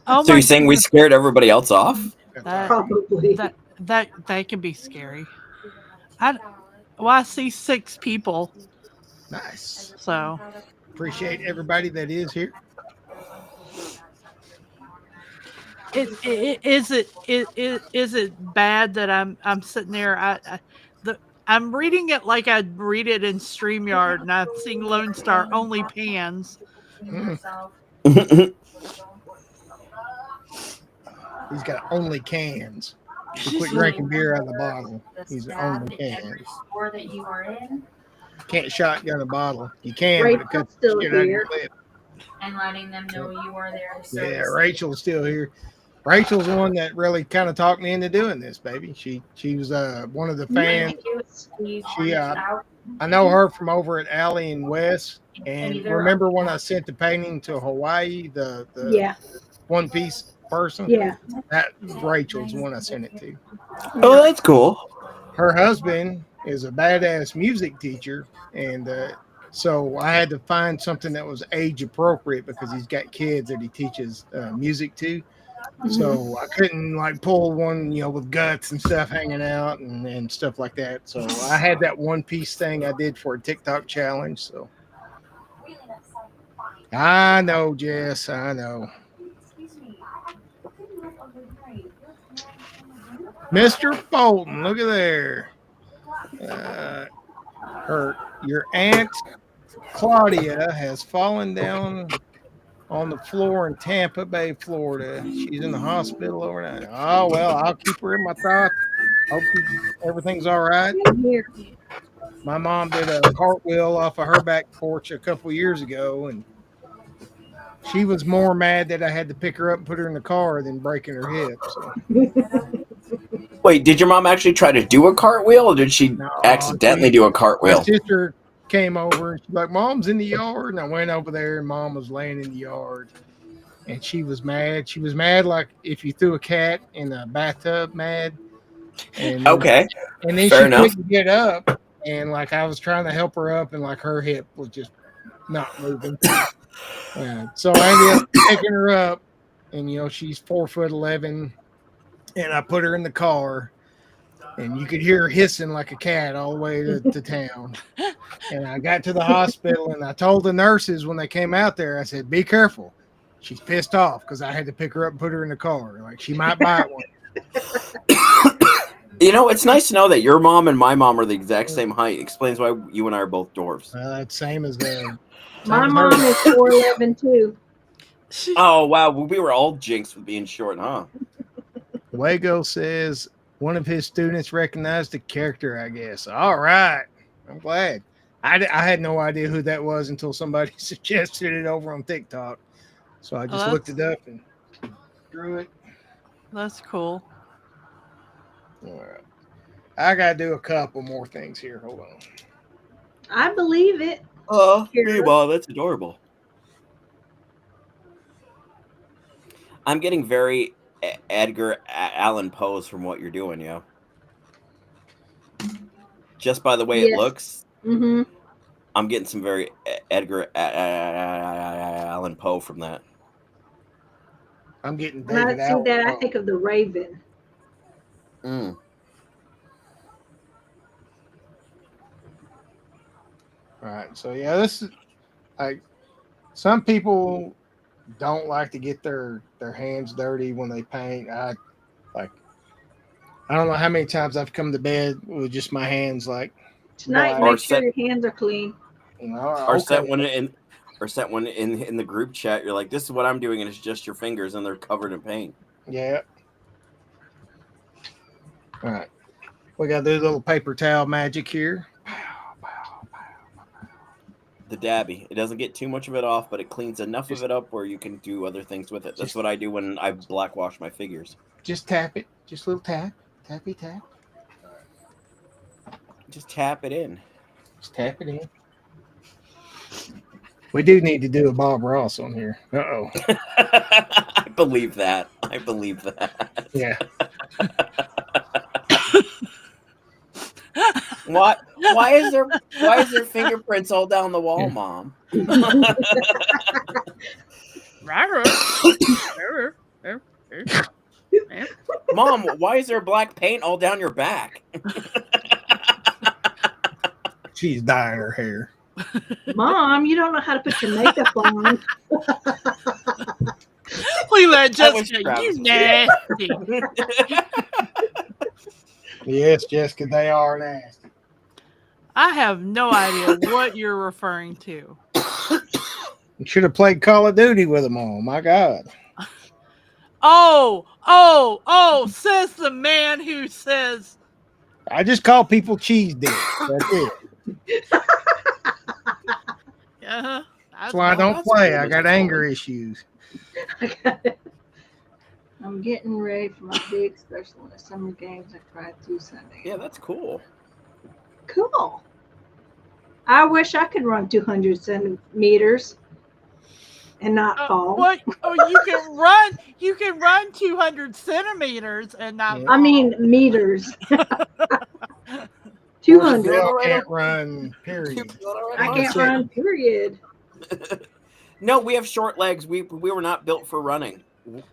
Oh So my! you're saying we scared everybody else off? That, Probably. that can be scary. I see 6 people, Nice. so Appreciate everybody that is here. is it bad that I'm sitting there? I'm reading it like I'd read it in StreamYard, and I'm seeing Lone Star only pans. He's got only cans. He quit drinking beer out of the bottle. He's only cans. Can't shotgun a bottle. You can, but it Rachel's cuts still shit out of here. your lip. and letting them know you are there to service. Yeah, Rachel's still here. Rachel's the one that really kind of talked me into doing this, baby. She was one of the fans. She I know her from over at Allie and Wes. And remember when I sent the painting to Hawaii, the Yeah. One Piece person? Yeah. That was Rachel's one I sent it to. Oh, that's cool. Her husband is a badass music teacher, and so I had to find something that was age appropriate because he's got kids that he teaches music to. So I couldn't like pull one, with guts and stuff hanging out and stuff like that. So I had that One Piece thing I did for a TikTok challenge. So I know, Jess, I know. Mr. Fulton, look at there. Your aunt Claudia has fallen down on the floor in Tampa Bay, Florida. She's in the hospital overnight. Oh well, I'll keep her in my thoughts. Hope everything's all right. Here. My mom did a cartwheel off of her back porch a couple years ago, and she was more mad that I had to pick her up and put her in the car than breaking her hip. So. Wait, did your mom actually try to do a cartwheel, or did she No, accidentally do a my cartwheel? sister came over and she's like, "Mom's in the yard," and I went over there and Mom was laying in the yard, and she was mad. She was mad like if you threw a cat in a bathtub, mad. And Okay, and then fair she enough. couldn't get up, and like I was trying to help her up, and like her hip was just not moving. So I ended up picking her up, and she's 4'11", and I put her in the car, and you could hear her hissing like a cat all the way to town. And I got to the hospital, and I told the nurses when they came out there, I said, "Be careful. She's pissed off because I had to pick her up and put her in the car. Like she might bite one." It's nice to know that your mom and my mom are the exact same height. Explains why you and I are both dwarfs. That's same as the. My mom is 4'11" too. Oh wow, we were all jinxed with being short, huh? Wago says one of his students recognized the character, I guess. All right. I'm glad. I had no idea who that was until somebody suggested it over on TikTok. So I just looked it up and drew it. That's cool. All right. I got to do a couple more things here. Hold on. I believe it. Oh, meanwhile, that's adorable. I'm getting very Edgar Allan Poe's from what you're doing, yo. Just by the way it looks, I'm getting some very Edgar Allan Poe from that. I'm getting When I see that, I think of the Raven. All right. So yeah, this is like some people don't like to get their hands dirty when they paint. I don't know how many times I've come to bed with just my hands like tonight. Make sure your hands are clean. Or set one in the group chat. You're like, "This is what I'm doing," and it's just your fingers, and they're covered in paint. Yeah. All right. We got this little paper towel magic here. The dabby. It doesn't get too much of it off, but it cleans enough of it up where you can do other things with it. That's what I do when I black wash my figures. Just tap it. Just a little tap. Tappy tap. Just tap it in. Just tap it in. We do need to do a Bob Ross on here. Uh-oh. I believe that. Yeah. Why is there fingerprints all down the wall, Mom? Mom, why is there black paint all down your back? She's dyeing her hair. Mom, you don't know how to put your makeup on. Look at that, Jessica. You nasty. Yes, Jessica, they are nasty. I have no idea what you're referring to. You should have played Call of Duty with them all. My God. Oh, says the man who says. I just call people cheese dicks. That's it. That's why I don't play. I got anger issues. I'm getting ready for my big special in the summer games at Friday through Sunday. Yeah, that's cool. Cool. I wish I could run 200 centimeters and not fall. What? Oh, you can run. You can run 200 centimeters and not. Yeah. I mean meters. Marcel 200. can't run, period. I can't run, period. No, we have short legs. We were not built for running.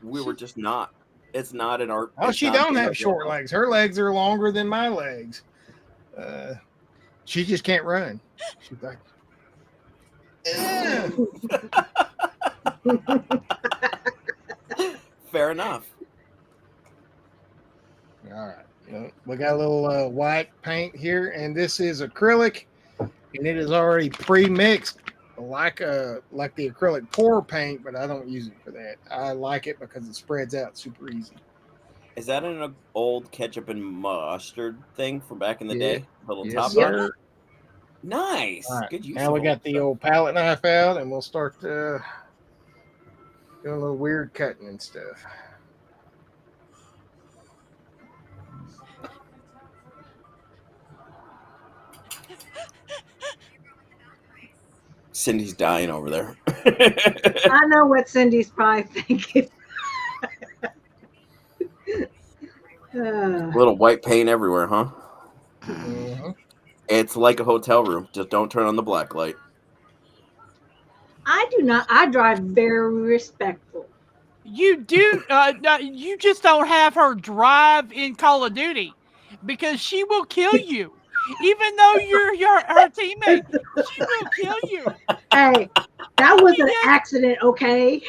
We were just not. It's not an art. Oh, she don't have short legs. Her legs are longer than my legs. She just can't run. She's like, fair enough. all right. We got a little white paint here, and this is acrylic, and it is already pre-mixed like the acrylic pour paint, but I don't use it for that. I like it because it spreads out super easy. Is that an old ketchup and mustard thing from back in the day? Little top sir. button? Nice. Right. Good use. Now we got the old palette knife out, and we'll start doing a little weird cutting and stuff. Cindy's dying over there. I know what Cindy's probably thinking. Little white paint everywhere, huh? Mm-hmm. It's like a hotel room. Just don't turn on the black light. I do not. I drive very respectful. You do. You just don't have her drive in Call of Duty because she will kill you. Even though you're her teammate, she will kill you. Hey, that was an accident, okay?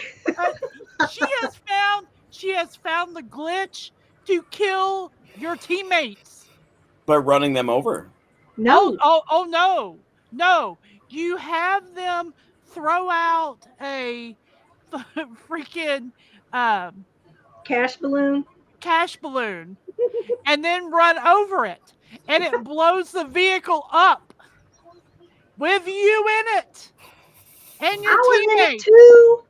She has found the glitch to kill your teammates. By running them over. No. Oh no. You have them throw out a freaking cash balloon and then run over it, and it blows the vehicle up with you in it and your teammate. In it too.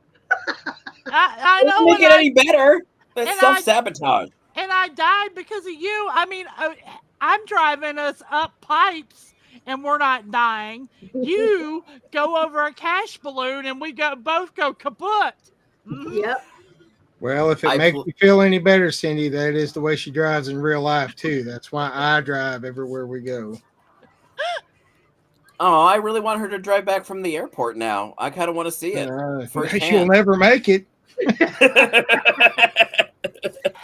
I know. Make it any better. That's self-sabotage. And I died because of you. I mean, I'm driving us up pipes and we're not dying. You go over a cash balloon and we both go kaput. Mm-hmm. Yep. Well, if it makes you feel any better, Cindy, that is the way she drives in real life too. That's why I drive everywhere we go. Oh, I really want her to drive back from the airport now. I kind of want to see it. She'll never make it.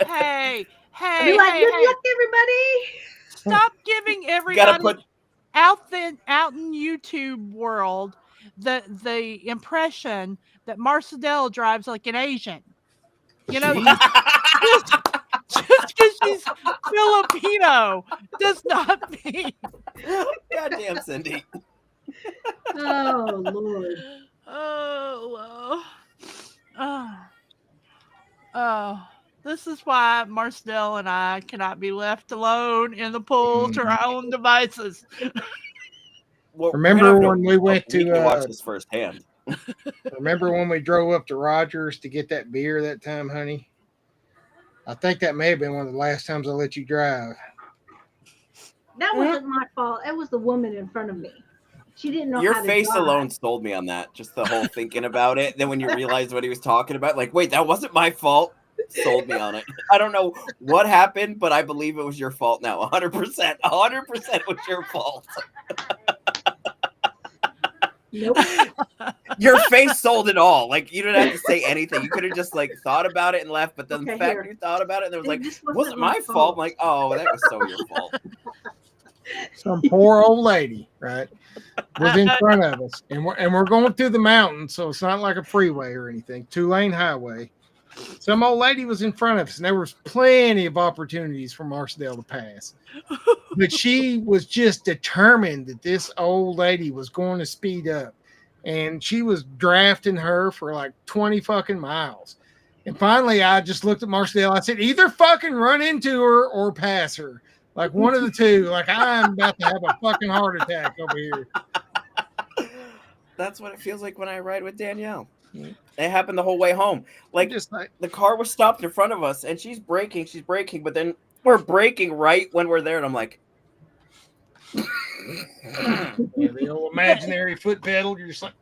Hey, good luck, everybody. Stop giving everybody out in YouTube world the impression that Marcel drives like an Asian. You know, just because she's Filipino does not mean. Goddamn, Cindy. Oh, Lord. Oh, this is why Marcel and I cannot be left alone in the pool to our own devices. Well, remember when we went to watch this firsthand? Remember when we drove up to Rogers to get that beer that time, honey? I think that may have been one of the last times I let you drive. That wasn't my fault. It was the woman in front of me. She didn't know your how to face drive. alone sold me on that. Just the whole thinking about it. Then when you realized what he was talking about, like, wait, that wasn't my fault. Sold me on it. I don't know what happened, but I believe it was your fault now. 100%. 100% was your fault. Nope. Your face sold it all. Like, you didn't have to say anything. You could have just like thought about it and left. But then the fact you thought about it and it was like, wasn't my fault. I'm like, oh, that was so your fault. Some poor old lady, right, was in front of us, and we're going through the mountains, so it's not like a freeway or anything, 2-lane highway. Some old lady was in front of us, and there was plenty of opportunities for Marcel to pass, but she was just determined that this old lady was going to speed up, and she was drafting her for like 20 fucking miles. And finally, I just looked at Marcel. I said, either fucking run into her or pass her. Like one of the two. Like I'm about to have a fucking heart attack over here. That's what it feels like when I ride with Danielle. Yeah. It happened the whole way home. Like Just like the car was stopped in front of us, and she's braking, but then we're braking right when we're there, and I'm like, the old imaginary foot pedal. You're just like,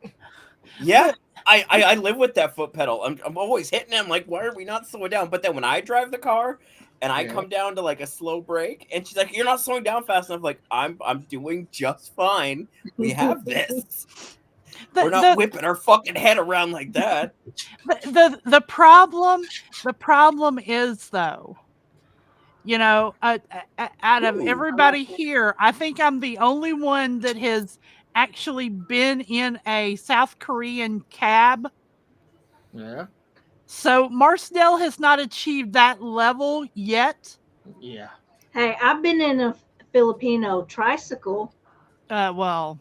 yeah. I live with that foot pedal. I'm always hitting him. Like, why are we not slowing down? But then when I drive the car and I come down to like a slow brake, and she's like, "You're not slowing down fast enough." Like, I'm doing just fine. We have this. We're not whipping our fucking head around like that. The problem is though, you know, out of everybody here, I think I'm the only one that has actually been in a South Korean cab. yeah, So Marcel has not achieved that level yet. yeah. Hey, I've been in a Filipino tricycle. Well,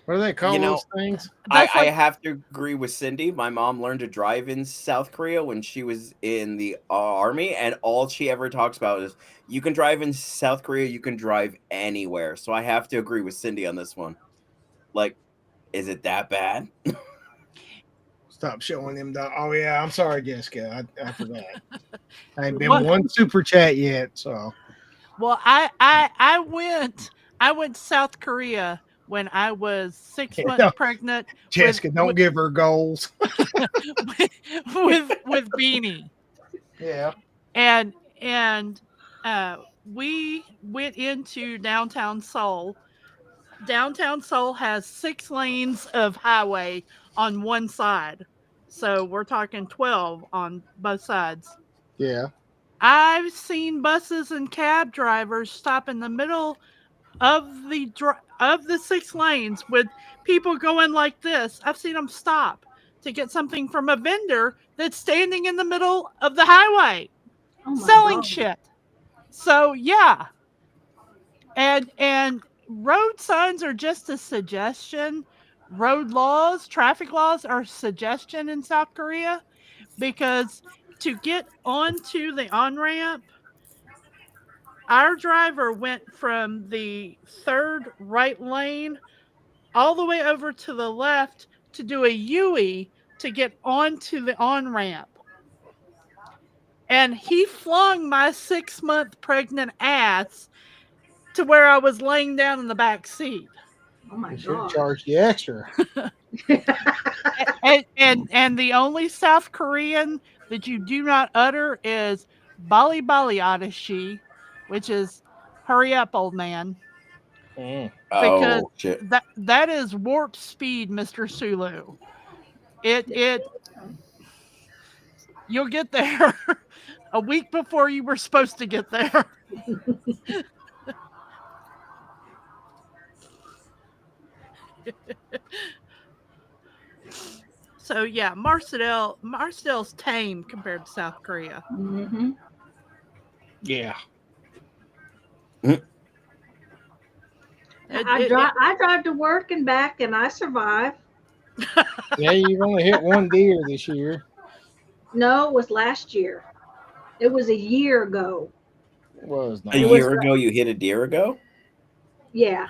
What do they call those things? I have to agree with Cindy. My mom learned to drive in South Korea when she was in the army, and all she ever talks about is you can drive in South Korea, you can drive anywhere. So I have to agree with Cindy on this one. Like, is it that bad? Stop showing them. Oh yeah, I'm sorry, Jessica. I forgot. I ain't been one super chat yet. So, well, I went to South Korea when I was 6 months pregnant. Jessica, don't give her goals. with Beanie. Yeah. And we went into downtown Seoul. Downtown Seoul has 6 lanes of highway on one side. So we're talking 12 on both sides. Yeah. I've seen buses and cab drivers stop in the middle of the 6 lanes with people going like this. I've seen them stop to get something from a vendor that's standing in the middle of the highway selling shit. So yeah. And road signs are just a suggestion. Road laws, traffic laws are a suggestion in South Korea, because to get onto the on-ramp, our driver went from the third right lane all the way over to the left to do a U-E to get onto the on-ramp. And he flung my 6-month pregnant ass to where I was laying down in the back seat. Oh my God! Should god! charge the extra. and the only South Korean that you do not utter is "Bali Bali Adashi," which is "Hurry up, old man." Because shit. that is warp speed, Mr. Sulu. It you'll get there a week before you were supposed to get there. So yeah, Marcel's tame compared to South Korea. Mm-hmm. Yeah. I drive to work and back, and I survive. Yeah, you've only hit one deer this year. No, it was last year. It was a year ago. It was not. A year ago, you hit a deer ago? Yeah.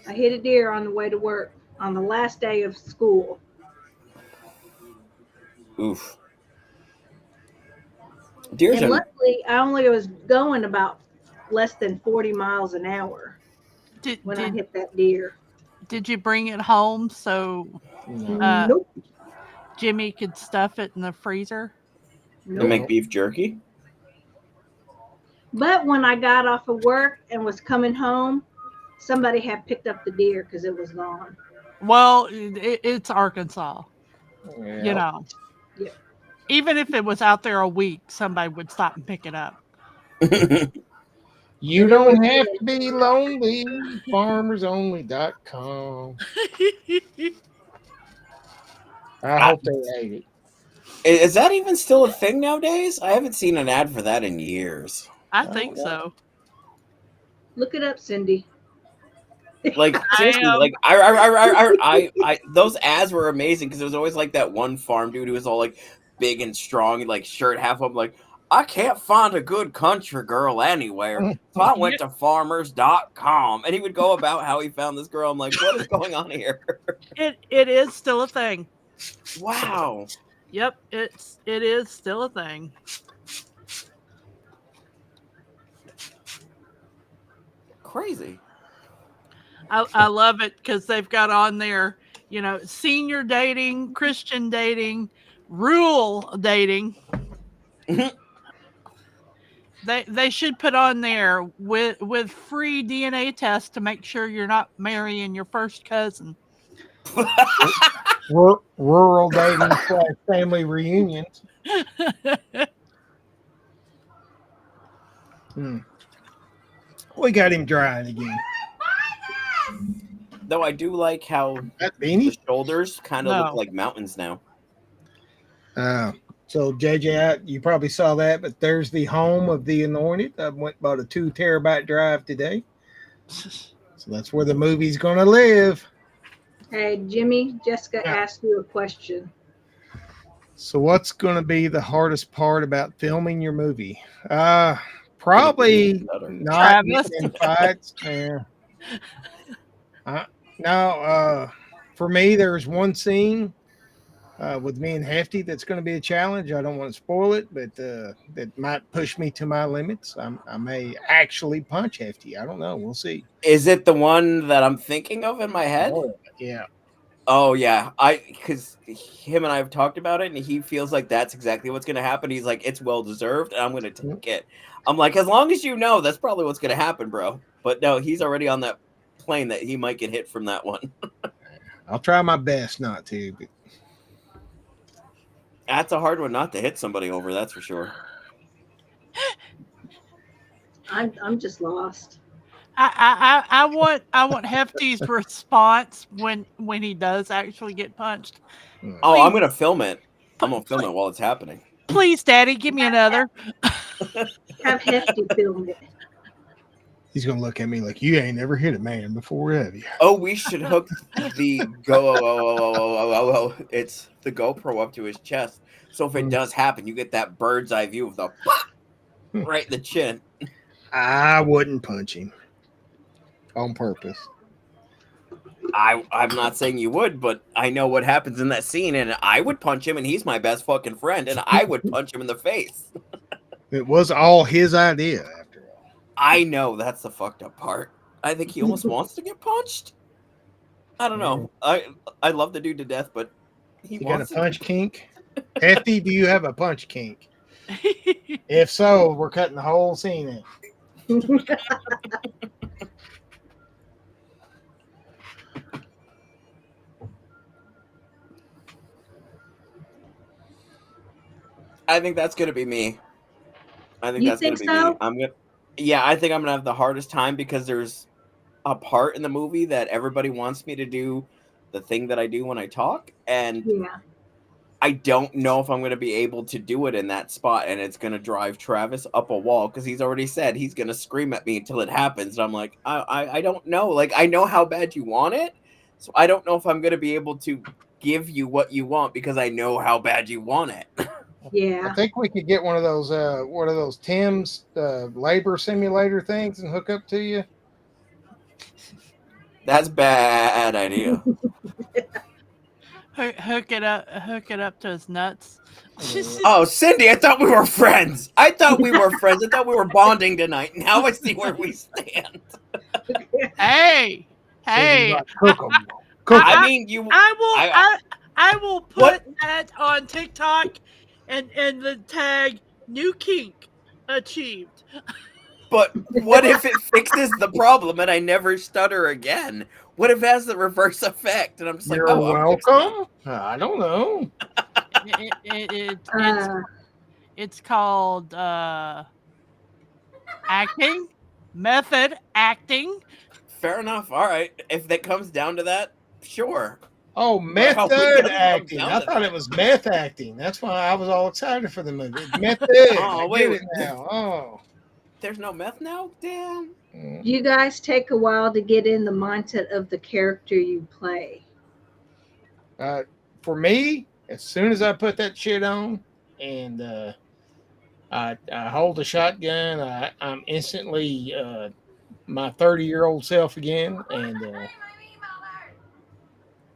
I hit a deer on the way to work on the last day of school. Oof. And luckily, I only was going about less than 40 miles an hour when I hit that deer. Did you bring it home so nope. Jimmy could stuff it in the freezer? To make beef jerky? But when I got off of work and was coming home, somebody had picked up the deer because it was gone. Well, it's Arkansas. Yeah. You know. Yep. Even if it was out there a week, somebody would stop and pick it up. You don't have to be lonely. FarmersOnly.com. I hope they ate it. Is that even still a thing nowadays? I haven't seen an ad for that in years. I think so. Look it up, Cindy. Like seriously, like I those ads were amazing because there was always like that one farm dude who was all like big and strong, like shirt half up, like I can't find a good country girl anywhere. So I went to farmers.com. And he would go about how he found this girl. I'm like, what is going on here? It is still a thing. Wow. Yep, it is still a thing. Crazy. I love it because they've got on there, senior dating, Christian dating, rural dating. They should put on there with free DNA tests to make sure you're not marrying your first cousin. Rural dating / family reunions. We got him drying again. Though I do like how the shoulders kind of look like mountains now. So JJ, you probably saw that, but there's the home of the Anointed. I went about a 2 terabyte drive today. So that's where the movie's gonna live. Hey Jimmy, Jessica asked you a question. So what's gonna be the hardest part about filming your movie? Probably not getting in fights. Yeah. For me, there's one scene with me and Hefty that's going to be a challenge. I don't want to spoil it, but that might push me to my limits. I may actually punch Hefty. I don't know. We'll see. Is it the one that I'm thinking of in my head? Oh, yeah. Oh yeah, because him and I have talked about it, and he feels like that's exactly what's going to happen. He's like, it's well deserved, and I'm going to take it. I'm like, as long as you know, that's probably what's going to happen, bro. But no, he's already on that plane that he might get hit from that one. I'll try my best not to. But that's a hard one not to hit somebody over. That's for sure. I'm just lost. I want Hefty's response when he does actually get punched. Oh, please. I'm gonna film it. I'm gonna film it while it's happening. Please, Daddy, give me another. Have Hefty film it. He's gonna look at me like you ain't never hit a man before, have you? Oh, we should hook the it's the GoPro up to his chest. So if it does happen, you get that bird's eye view of the pop right in the chin. I wouldn't punch him on purpose. I'm not saying you would, but I know what happens in that scene, and I would punch him, and he's my best fucking friend, and I would punch him in the face. It was all his idea, after all. I know, that's the fucked up part. I think he almost wants to get punched. I don't know. I love the dude to death, but he got a punch kink. Hefty, do you have a punch kink? If so, we're cutting the whole scene in. I think that's gonna be me. I think you that's think gonna be so? me. I think I'm gonna have the hardest time because there's a part in the movie that everybody wants me to do the thing that I do when I talk, and I don't know if I'm gonna be able to do it in that spot, and it's gonna drive Travis up a wall because he's already said he's gonna scream at me until it happens. And I'm like, I don't know. Like, I know how bad you want it, so I don't know if I'm gonna be able to give you what you want because I know how bad you want it. Yeah, I think we could get one of those Tim's labor simulator things and hook up to you. That's bad idea. Hook it up to his nuts. Oh, Cindy, I thought we were friends. I thought we were bonding tonight. Now I see where we stand. Hey. Cook 'em. I mean, I will put that on TikTok and the tag new kink achieved. But what if it fixes the problem and I never stutter again? What if it has the reverse effect? And I'm just You're like, welcome. I don't know. It's called method acting. Fair enough. All right. If that comes down to that, sure. Oh, method acting. I thought it was meth acting. That's why I was all excited for the movie. Method. Oh, wait. Now. Oh. There's no meth now? Damn. You guys take a while to get in the mindset of the character you play. For me, as soon as I put that shit on and I hold a shotgun. I'm instantly my 30-year-old self again, and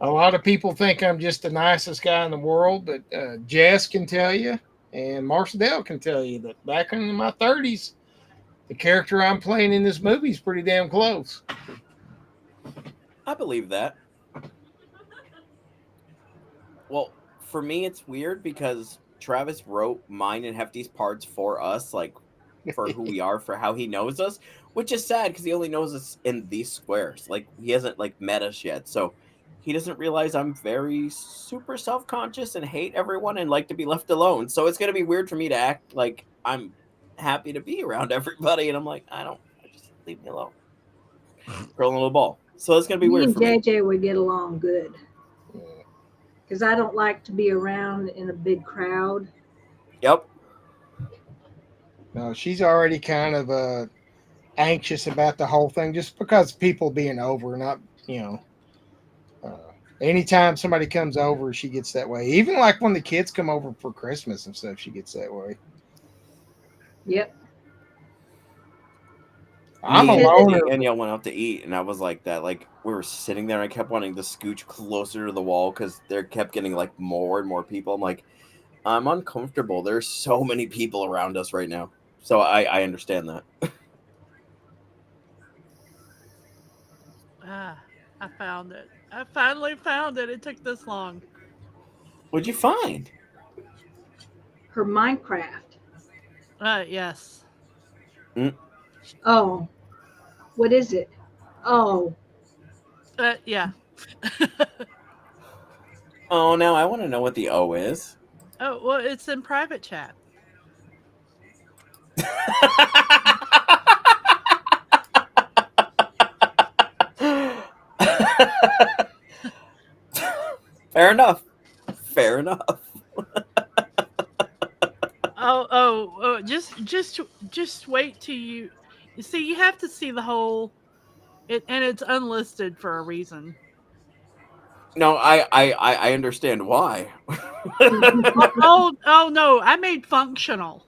a lot of people think I'm just the nicest guy in the world, but Jess can tell you, and Marcel can tell you that back in my 30s, the character I'm playing in this movie is pretty damn close. I believe that. Well, for me, it's weird because Travis wrote mine and Hefty's parts for us, like for who we are, for how he knows us, which is sad because he only knows us in these squares. Like he hasn't like met us yet, so he doesn't realize I'm very super self conscious and hate everyone and like to be left alone. So it's gonna be weird for me to act like I'm happy to be around everybody, and I'm like, I just leave me alone, curl a little ball. So it's gonna be Me weird and for me. JJ would get along good because I don't like to be around in a big crowd. Yep. No, she's already kind of anxious about the whole thing just because people being over, not, you know, anytime somebody comes over, she gets that way. Even like when the kids come over for Christmas and stuff, she gets that way. Yep. I'm Me a and loner. Danielle went out to eat, and I was like that. Like we were sitting there, and I kept wanting to scooch closer to the wall because there kept getting like more and more people. I'm like, I'm uncomfortable. There's so many people around us right now, so I understand that. Ah, I found it. I finally found it. It took this long. What'd you find? Her Minecraft. Yes. Mm. Oh, what is it? Oh, Yeah. Oh, now I want to know what the O is. Oh, well, it's in private chat. Fair enough. Fair enough. Just wait till you see. You have to see the whole. And it's unlisted for a reason. No, I understand why. Oh no! I made functional.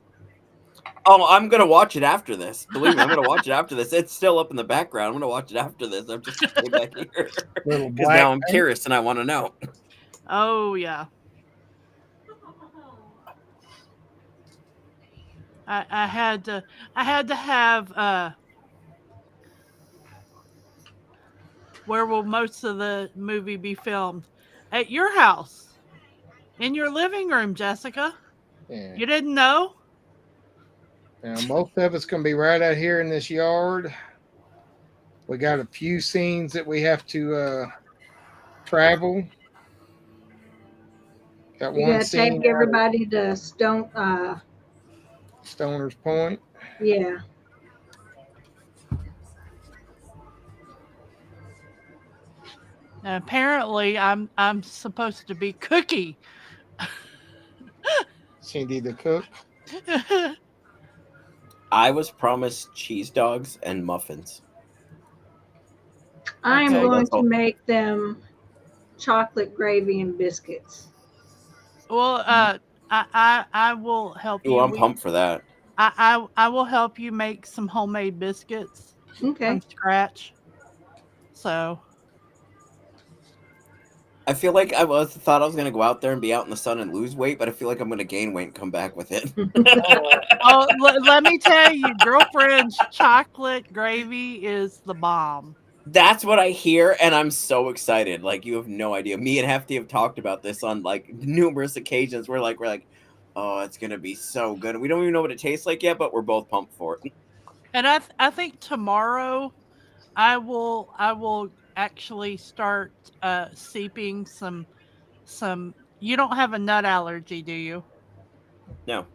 Oh, I'm gonna watch it after this. Believe me, I'm gonna watch it after this. It's still up in the background. I'm gonna watch it after this. I'm just came back here Little because black now I'm thing. curious and I want to know. Oh yeah. I had to have where will most of the movie be filmed? At your house. In your living room, Jessica. Yeah. You didn't know? Now, most of it's going to be right out here in this yard. We got a few scenes that we have to travel. Got you one gotta take scene out at everybody to Stone. Stoner's Point. Yeah. Apparently I'm supposed to be Cookie. Cindy the cook. I was promised cheese dogs and muffins. I am Okay. So going that's to all. make them chocolate gravy and biscuits. Well, I will help Ooh, you. I'm pumped for that. I will help you make some homemade biscuits from Okay. scratch. So I feel like thought I was gonna go out there and be out in the sun and lose weight, but I feel like I'm gonna gain weight and come back with it. let me tell you, girlfriend's chocolate gravy is the bomb. That's what I hear, and I'm so excited. Like you have no idea. Me and Hefty have talked about this on like numerous occasions. We're like, oh, it's gonna be so good. We don't even know what it tastes like yet, but we're both pumped for it. And I think tomorrow I will actually start seeping some. You don't have a nut allergy, do you? No,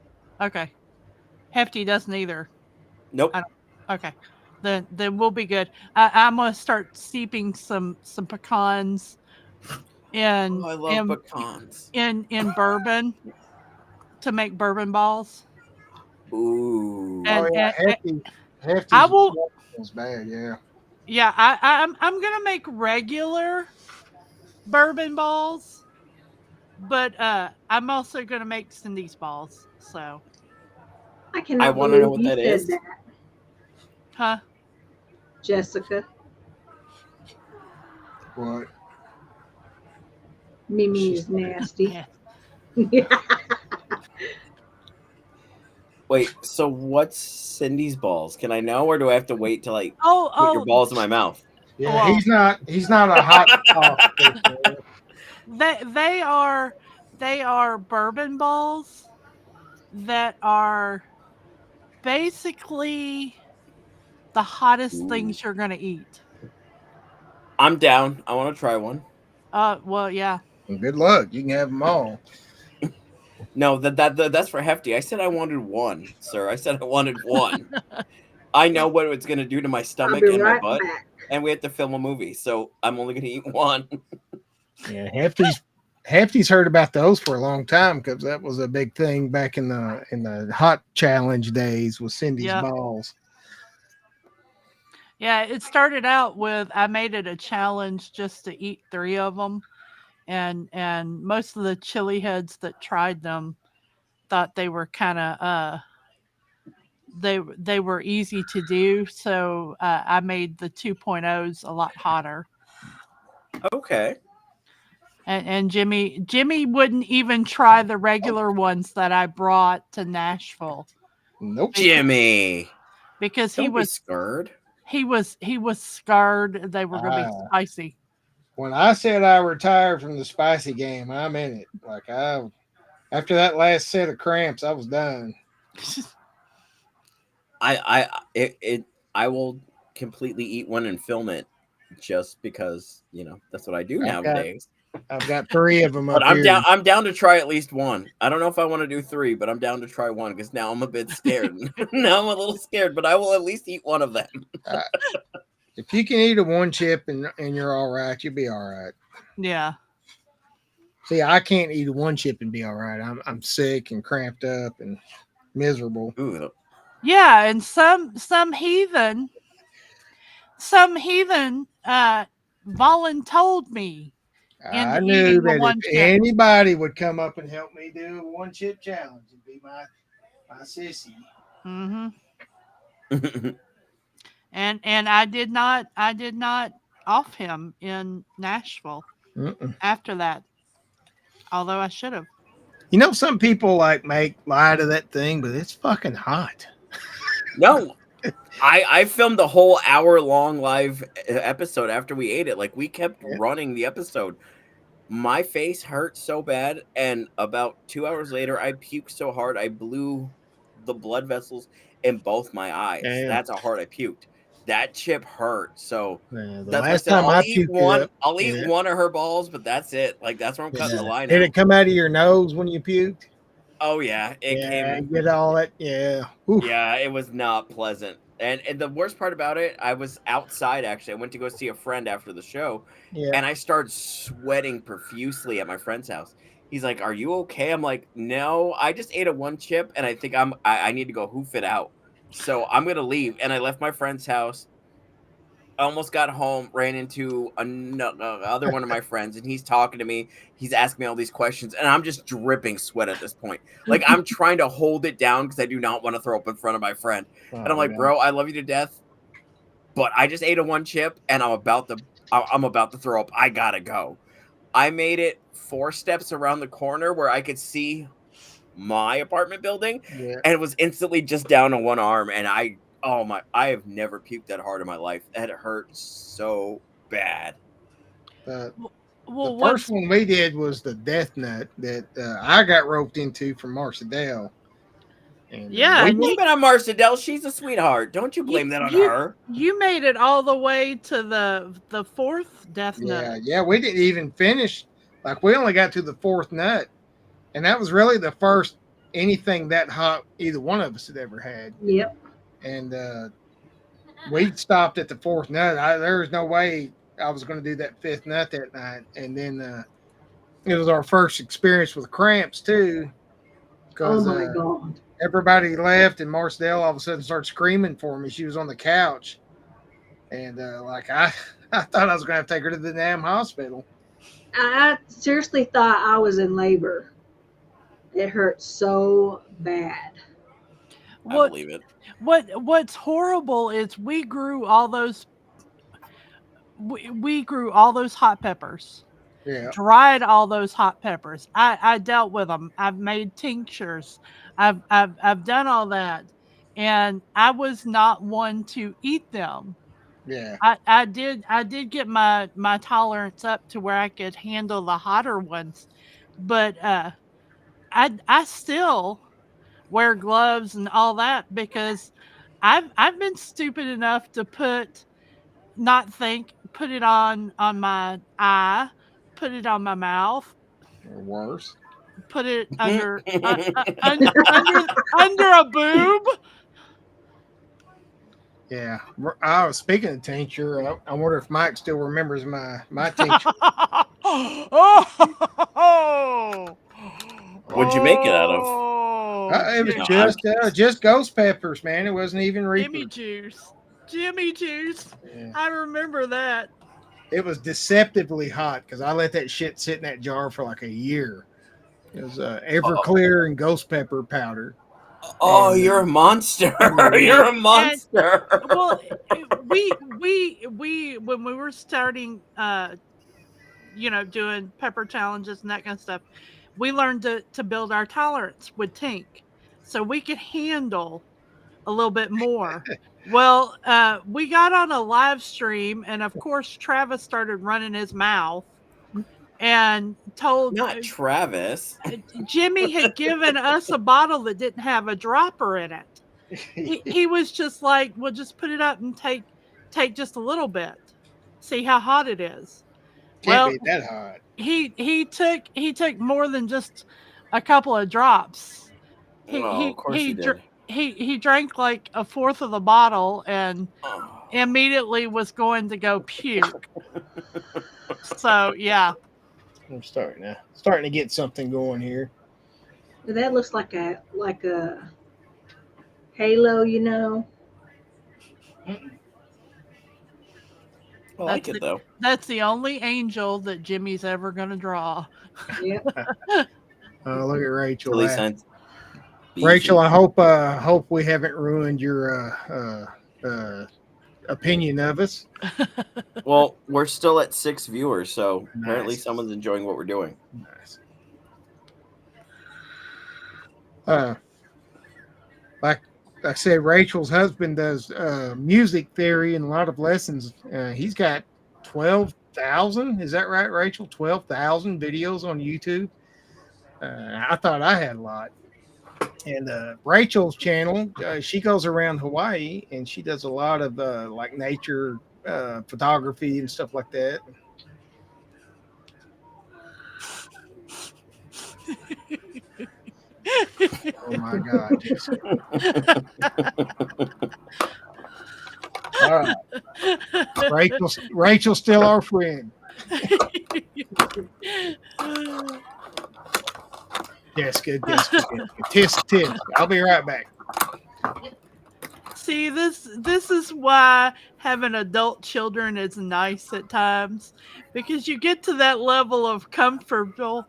Okay. Hefty doesn't either. nope. I don't. Okay. Then we'll be good. I'm gonna start seeping some pecans Oh, in I love in pecans. in bourbon to make bourbon balls. Ooh, Oh And, yeah, and, and I hefty's will. bad. Yeah. Yeah, I'm gonna make regular bourbon balls, but I'm also gonna make Cindy's balls. So I I cannot want to know believe what you that said is. that, Huh? Jessica. What? Mimi is nasty. Yeah. Wait, so what's Cindy's balls? Can I know, or do I have to wait till I Oh, put your oh, balls in my mouth? Yeah, well, he's not a hot sauce person. they are bourbon balls that are basically the hottest Ooh. things you're gonna eat. I'm down. I want to try one. Well, yeah. Well, good luck. You can have them all. No, that's for hefty. I said I wanted one, sir. I said I wanted one. I know what it's gonna do to my I'll be stomach and my right butt, back. and we have to film a movie, so I'm only gonna eat one. Yeah, Hefty's heard about those for a long time because that was a big thing back in the hot challenge days with Cindy's Yep. balls. Yeah, it started out with I made it a challenge just to eat 3 of them, and most of the chili heads that tried them thought they were kinda, they were easy to do, so, I made the 2.0s a lot hotter. Okay. And Jimmy wouldn't even try the regular ones that I brought to Nashville Nope. Jimmy, because don't be scared. he was scared they were gonna be Ah, spicy. when I said I retired from the spicy game, I meant it. Like after that last set of cramps, I was done. I will completely eat one and film it, just because that's what I do I've got nowadays. I've got 3 of them But up here. I'm down to try at least one. I don't know if I want to do 3, but I'm down to try one because now I'm a bit scared. Now I'm a little scared, but I will at least eat one of them. Uh, if you can eat a one chip and you're all right, you'll be all right. Yeah. See, I can't eat a one chip and be all right. I'm sick and cramped up and miserable. Ooh, Yeah, and some heathen voluntold me into I knew eating the that if one chip. anybody would come up and help me do a one chip challenge, it'd be my sissy. Mhm. And I did not off him in Nashville Mm-mm. after that, although I should have. You know, some people like make light of that thing, but it's fucking hot. no, I filmed a whole hour-long live episode after we ate it. Like, we kept Yeah. running the episode. My face hurt so bad, and about 2 hours later, I puked so hard I blew the blood vessels in both my eyes. Yeah. That's how hard I puked. That chip hurt. So The that's why I last said time I'll I eat puked it one. up, I'll eat yeah, one of her balls, but that's it. Like, that's where I'm cutting the yeah. line Did out. it come out of your nose when you puked? Oh yeah, it Yeah, came. get all that. Yeah. Oof. Yeah, it was not pleasant. And the worst part about it, I was outside actually. I went to go see a friend after the show, Yeah. and I started sweating profusely at my friend's house. He's like, "Are you okay?" I'm like, "No, I just ate a one chip, and I think I need to go hoof it out. So I'm gonna leave." And I left my friend's house. I almost got home, ran into another one of my friends, and he's talking to me. He's asking me all these questions, and I'm just dripping sweat at this point. Like, I'm trying to hold it down because I do not want to throw up in front of my friend. And I'm Oh like, god. bro, I love you to death, but I just ate a one chip, and I'm about to throw up. I gotta go. I made it 4 steps around the corner where I could see my apartment building, Yeah. and it was instantly just down on one arm, and I have never puked that hard in my life. That hurt so bad. The the Well, first what's one we did was the death nut that I got roped into from Marcedale, and yeah, Don't and blame it on Marcedale. She's a sweetheart. Don't you you blame that on you her. you made it all the way to the fourth death yeah, nut. yeah, we didn't even finish. Like we only got to the fourth nut, and that was really the first anything that hot either one of us had ever had. Yep. And we stopped at the fourth nut. There was no way I was going to do that fifth nut that night. And then it was our first experience with cramps too, Oh because my God. everybody left and Marcel all of a sudden started screaming for me. She was on the couch, and like I thought I was going to have to take her to the damn hospital. I seriously thought I was in labor. It hurt so bad. I What believe it. what's horrible is we grew all those hot peppers. Yeah. Dried all those hot peppers. I dealt with them. I've made tinctures. I've done all that. And I was not one to eat them. Yeah. I did get my tolerance up to where I could handle the hotter ones, but I still wear gloves and all that because I've been stupid enough to put it on my eye, put it on my mouth, Or worse. put it under a boob. Yeah. I was speaking of tincture. I wonder if Mike still remembers my tincture. Oh, What'd you make it out of? It was No, I'm just ghost peppers, man. It wasn't even Jimmy Reaper. juice. Jimmy juice. Yeah. I remember that. It was deceptively hot because I let that shit sit in that jar for like a year. It was Everclear and ghost pepper powder. Oh, And, you're a monster. yeah. You're a monster. Well, we when we were starting doing pepper challenges and that kind of stuff, we learned to build our tolerance with Tink. So we could handle a little bit more. Well, we got on a live stream, and of course, Travis started running his mouth and told Not Travis. Jimmy had given us a bottle that didn't have a dropper in it. He was just like, "Well, just put it up and take just a little bit, see how hot it is." Can't Well, be that hot. he took more than just a couple of drops. He Oh, of he course he you dr- did. he drank like a fourth of the bottle and Oh. immediately was going to go puke. So yeah, I'm starting to get something going here. That looks like a halo, you know. I like it though. that's the only angel that Jimmy's ever gonna draw. Yep. Look at Rachel. Silly sense. Rachel, I hope we haven't ruined your opinion of us. Well, we're still at 6 viewers, so apparently Nice. someone's enjoying what we're doing. Nice. Like I said, Rachel's husband does music theory and a lot of lessons. He's got 12,000. Is that right, Rachel? 12,000 videos on YouTube. I thought I had a lot. And Rachel's channel, she goes around Hawaii and she does a lot of like nature photography and stuff like that. Oh my God, Jessica. All right. Rachel's still our friend. Jessica. Tisk. I'll be right back. See, this is why having adult children is nice at times, because you get to that level of comfortable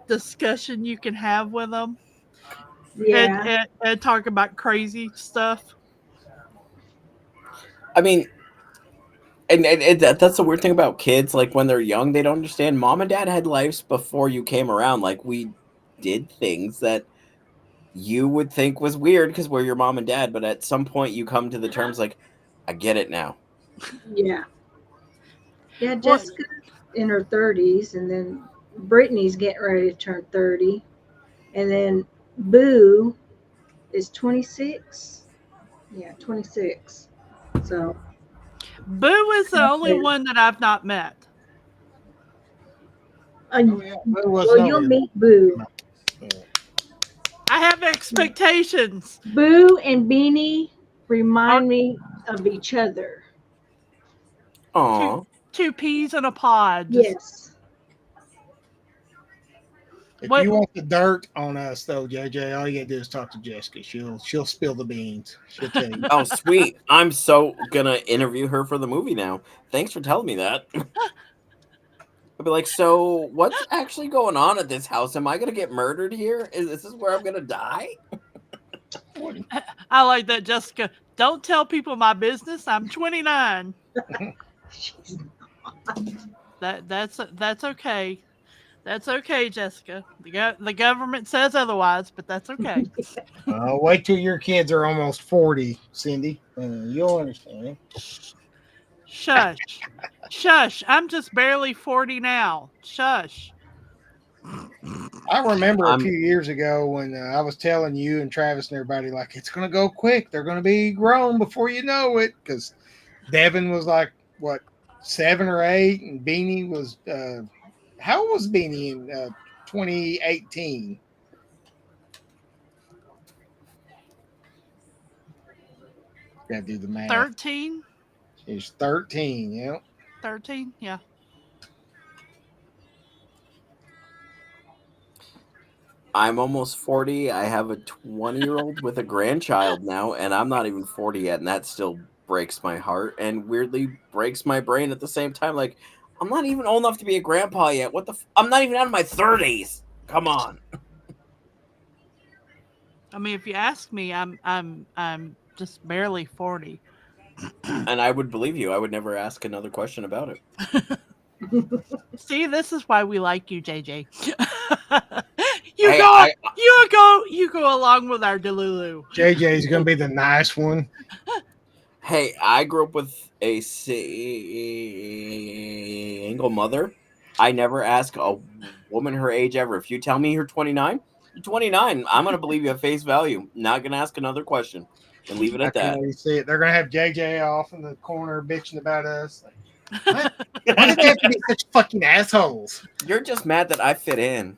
discussion you can have with them. Yeah. And talk about crazy stuff. I mean, and that's the weird thing about kids. Like when they're young, they don't understand. Mom and dad had lives before you came around. Like we did things that you would think was weird because we're your mom and dad. But at some point, you come to the terms like, I get it now. Yeah. Yeah, Jessica's in her 30s, and then Brittany's getting ready to turn 30, and then Boo is 26. Yeah, 26. So Boo is the only one that I've not met. well, you'll meet Boo. I have expectations. Boo and Beanie remind me of each other. Aw. Two peas in a pod. Yes. If you want the dirt on us, though, JJ, all you got to do is talk to Jessica. She'll spill the beans. She'll tell you. Oh, sweet. I'm so gonna interview her for the movie now. Thanks for telling me that. I'll be like, so what's actually going on at this house? Am I gonna get murdered here? Is this where I'm gonna die? I like that, Jessica. Don't tell people my business. I'm 29. She's That's okay. That's okay, Jessica. The government says otherwise, but that's okay. Wait till your kids are almost 40, Cindy. You'll understand. Shush. Shush. I'm just barely 40 now. Shush. I remember a I'm few years ago when I was telling you and Travis and everybody, like, it's going to go quick. They're going to be grown before you know it. Because Devin was like, what, 7 or 8? And Beanie was, how old was Beanie in 2018? Got to do the math. 13? She's 13, yeah. 13? Yeah. almost 40. I have a 20-year-old with a grandchild now, and I'm not even 40 yet, and that still breaks my heart and weirdly breaks my brain at the same time. Like, I'm not even old enough to be a grandpa yet. I'm not even out of my 30s. Come on. I mean, if you ask me, I'm just barely 40. And I would believe you. I would never ask another question about it. See, this is why we like you, JJ. Hey, You go along with our delulu. JJ's going to be the nice one. Hey, I grew up with a single mother. I never ask a woman her age ever. If you tell me you're 29, you're 29. I'm going to believe you at face value. Not going to ask another question and leave it I at can that. already see it. They're going to have JJ off in the corner bitching about us. Like, what? Why do they have to be such fucking assholes? You're just mad that I fit in.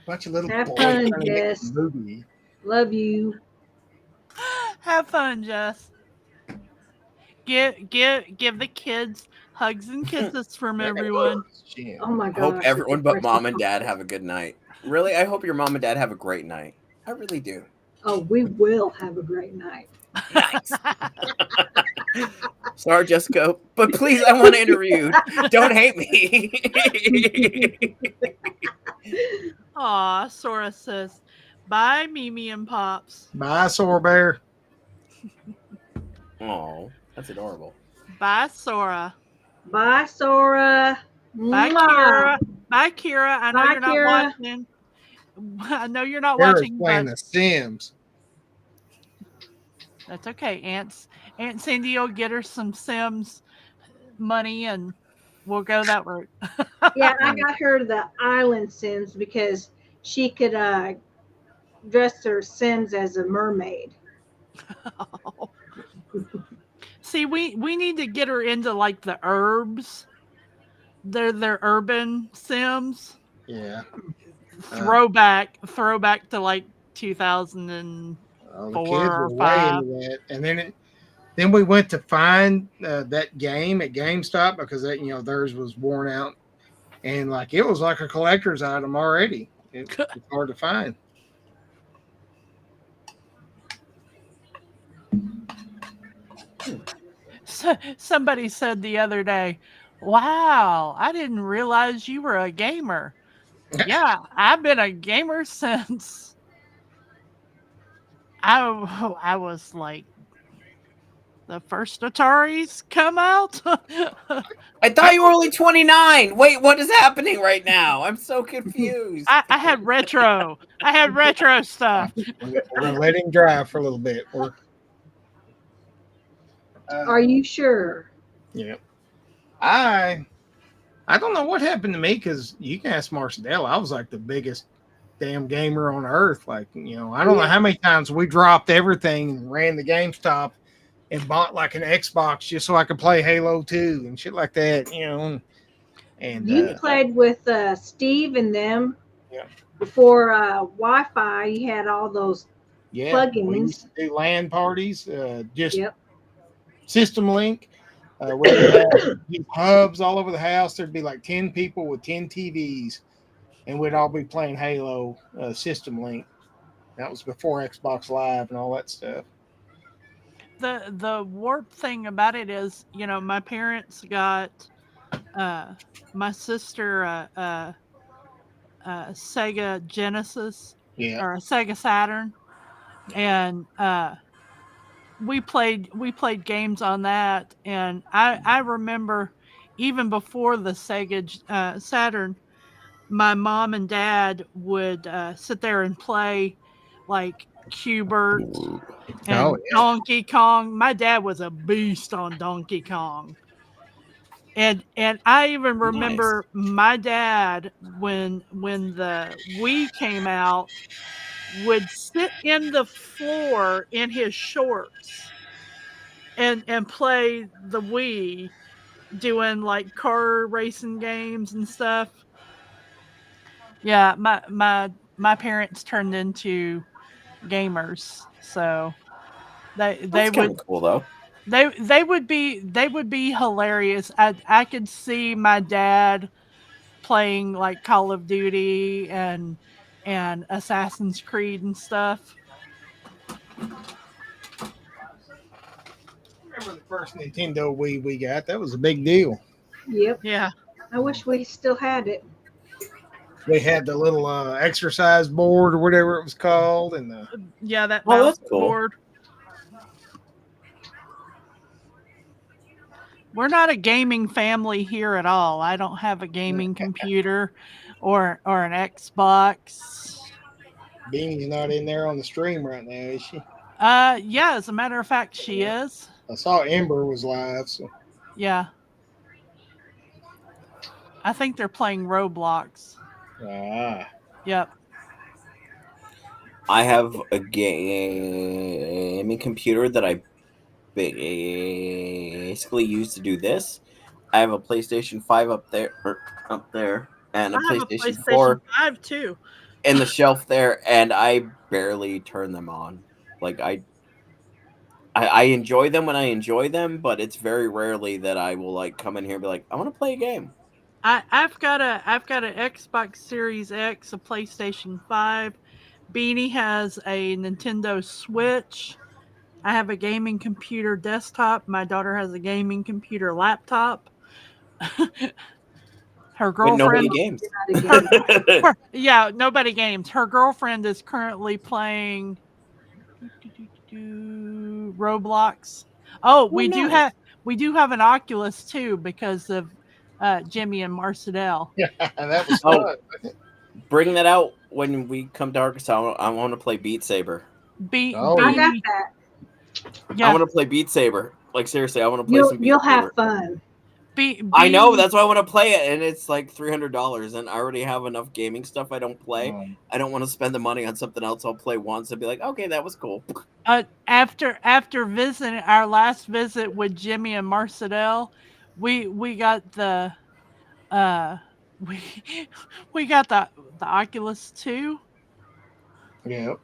Bunch of little Have boys fun, trying to make a Jess. movie. Love you. Have fun, Jess. Give the kids hugs and kisses from everyone. Shit. Oh my I hope gosh. everyone but mom and dad have a good night. Really, I hope your mom and dad have a great night. I really do. Oh, we will have a great night. Nice. Sorry, Jessica, but please, I want to interview. Don't hate me. Aw, Sora says, bye, Mimi and Pops. Bye, Sore Bear. Oh, that's adorable. Bye, Sora. Bye, Sora. Bye, Mwah. Kira. Bye, Kira. I know Bye, you're not Kira. watching. I know you're not Kara's watching, playing but The Sims. that's okay. Aunt Cindy will get her some Sims money and we'll go that route. Yeah, I got her the Island Sims because she could dress her Sims as a mermaid. See, we need to get her into like the herbs. They're urban Sims. Yeah. Throwback to like 2004 The kids or were way 5. into that. And then we went to find that game at GameStop because theirs was worn out. And like it was like a collector's item already. It's hard to find. So, somebody said the other day, "Wow, I didn't realize you were a gamer." Yeah, I've been a gamer since I was like the first Ataris come out. I thought you were only 29. Wait, what is happening right now? I'm so confused. I had retro. I had retro stuff. We're gonna let him drive for a little bit. Are you sure? Yeah. I don't know what happened to me because you can ask Marcel. I was like the biggest damn gamer on earth. Like, I don't know how many times we dropped everything and ran the GameStop and bought like an Xbox just so I could play Halo 2 and shit like that, And You played with Steve and them. Yeah. Before Wi-Fi, you had all those plugins. We used to do LAN parties, just Yep. System Link. We would have these hubs all over the house. There'd be like 10 people with 10 TVs, and we'd all be playing Halo System Link. That was before Xbox Live and all that stuff. The warp thing about it is, my parents got my sister Sega Genesis Yeah. or a Sega Saturn, and we played games on that. And I remember even before the Saturn, my mom and dad would sit there and play like Cubert Oh and yeah. Donkey Kong. My dad was a beast on Donkey Kong. And I even Nice. remember my dad when the Wii came out would sit in the floor in his shorts and play the Wii, doing like car racing games and stuff. Yeah, my parents turned into gamers, so they That's kind would of cool, though. they would be hilarious. I could see my dad playing like Call of Duty and Assassin's Creed and stuff. Remember the first Nintendo Wii we got? That was a big deal. Yep. Yeah, I wish we still had it. We had the little exercise board or whatever it was called, and the yeah, that Oh, mouse that's cool. board. We're not a gaming family here at all. I don't have a gaming computer or an Xbox. Beanie's not in there on the stream right now, is she? Yeah, as a matter of fact, she is. I saw Ember was live, so Yeah. I think they're playing Roblox. ah, Yep. I have a gaming computer that I basically use to do this. I have a PlayStation 5 up there, and a I have a PlayStation PlayStation 4 5 too. in the shelf there, and I barely turn them on. Like I enjoy them when I enjoy them, but it's very rarely that I will like come in here and be like, I want to play a game. I've got an Xbox Series X, a PlayStation 5. Beanie has a Nintendo Switch. I have a gaming computer desktop. My daughter has a gaming computer laptop. Her But girlfriend nobody You're games. not a her, gamer. yeah, nobody games. Her girlfriend is currently playing Roblox. Oh, Oh, we do nice. have an Oculus too because of Jimmy and Marcel. yeah, that was Oh, fun. bring that out when we come to Arkansas. I want to play Beat Saber. Oh I yeah, got Beanie, that. I yeah, want to play Beat Saber. Like seriously, I want to play You'll some Beat you'll have Saber. fun. I know Beanie. that's why I want to play it, and it's like $300, and I already have enough gaming stuff I don't play. um, I don't want to spend the money on something else. I'll play once and be like, okay, that was cool. After visiting our last visit with Jimmy and Marcel, we got the uh we we got the Oculus 2. yeah.